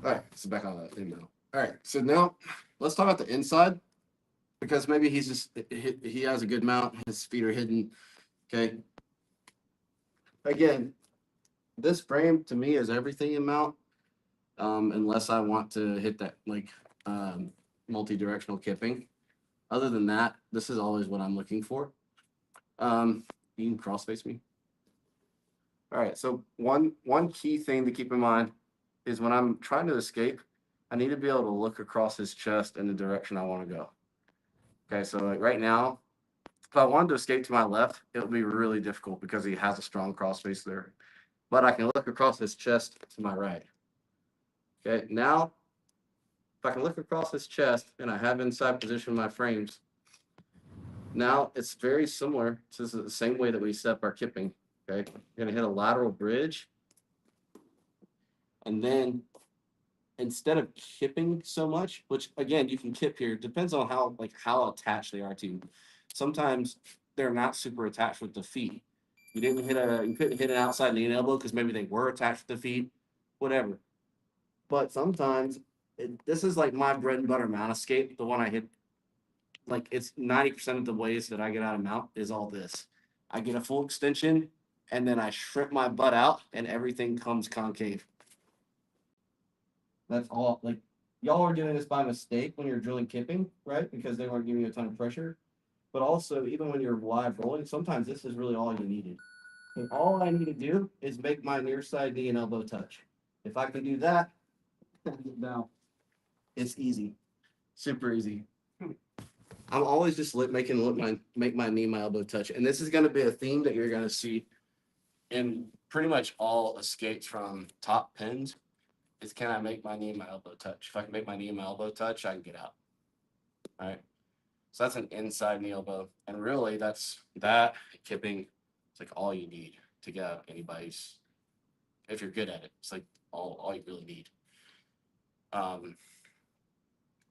All right, so back on that thing now. All right, so now let's talk about the inside, because maybe he has a good mount, his feet are hidden. Okay. Again, this frame to me is everything in mount, unless I want to hit that like multi-directional kipping. Other than that, this is always what I'm looking for. You can cross face me. All right, so one key thing to keep in mind is when I'm trying to escape, I need to be able to look across his chest in the direction I want to go. Okay, so like right now, if I wanted to escape to my left, it would be really difficult because he has a strong cross face there. But I can look across his chest to my right. Okay, now if I can look across his chest and I have inside position my frames, now it's very similar to the same way that we set up our kipping. Okay, you're gonna hit a lateral bridge, and then instead of kipping so much, which again you can kip here, depends on how attached they are to you. Sometimes they're not super attached with the feet. You couldn't hit an outside knee and elbow because maybe they were attached with the feet, whatever. But sometimes this is like my bread and butter mount escape. The one I hit, like it's 90% of the ways that I get out of mount is all this. I get a full extension and then I shrimp my butt out and everything comes concave. That's all. Like y'all are doing this by mistake when you're drilling kipping, right? Because they weren't giving you a ton of pressure. But also, even when you're live rolling, sometimes this is really all you needed. And all I need to do is make my near side knee and elbow touch. If I can do that, now it's easy, super easy. I'm always just make my knee, my elbow touch, and this is going to be a theme that you're going to see in pretty much all escapes from top pins. Is can I make my knee and my elbow touch? If I can make my knee and my elbow touch, I can get out. All right. So that's an inside knee elbow, and really that's that kipping. It's like all you need to get out anybody's. If you're good at it, it's like all you really need.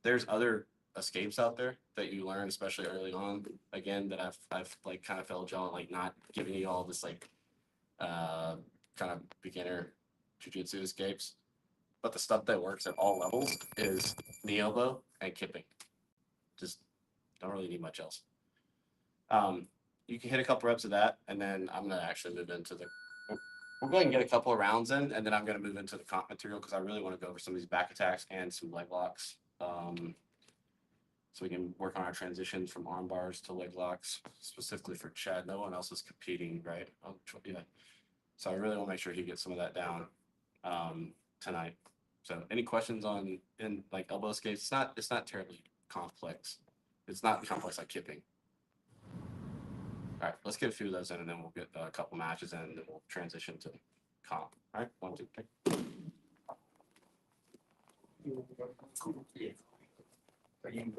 There's other escapes out there that you learn, especially early on. Again, that I've like kind of failed y'all, like not giving you all this like kind of beginner jiu-jitsu escapes. But the stuff that works at all levels is knee elbow and kipping. Just don't really need much else. You can hit a couple reps of that, and then I'm gonna actually move into the. We're going to get a couple of rounds in, and then I'm going to move into the comp material because I really want to go over some of these back attacks and some leg locks. So we can work on our transitions from arm bars to leg locks, specifically for Chad. No one else is competing, right? Yeah. So I really want to make sure he gets some of that down tonight. So any questions on in like elbow escapes? It's not terribly complex. It's not complex like kipping. All right, let's get a few of those in, and then we'll get a couple matches in, and then we'll transition to Cop. All right, 1, 2, 3. Are you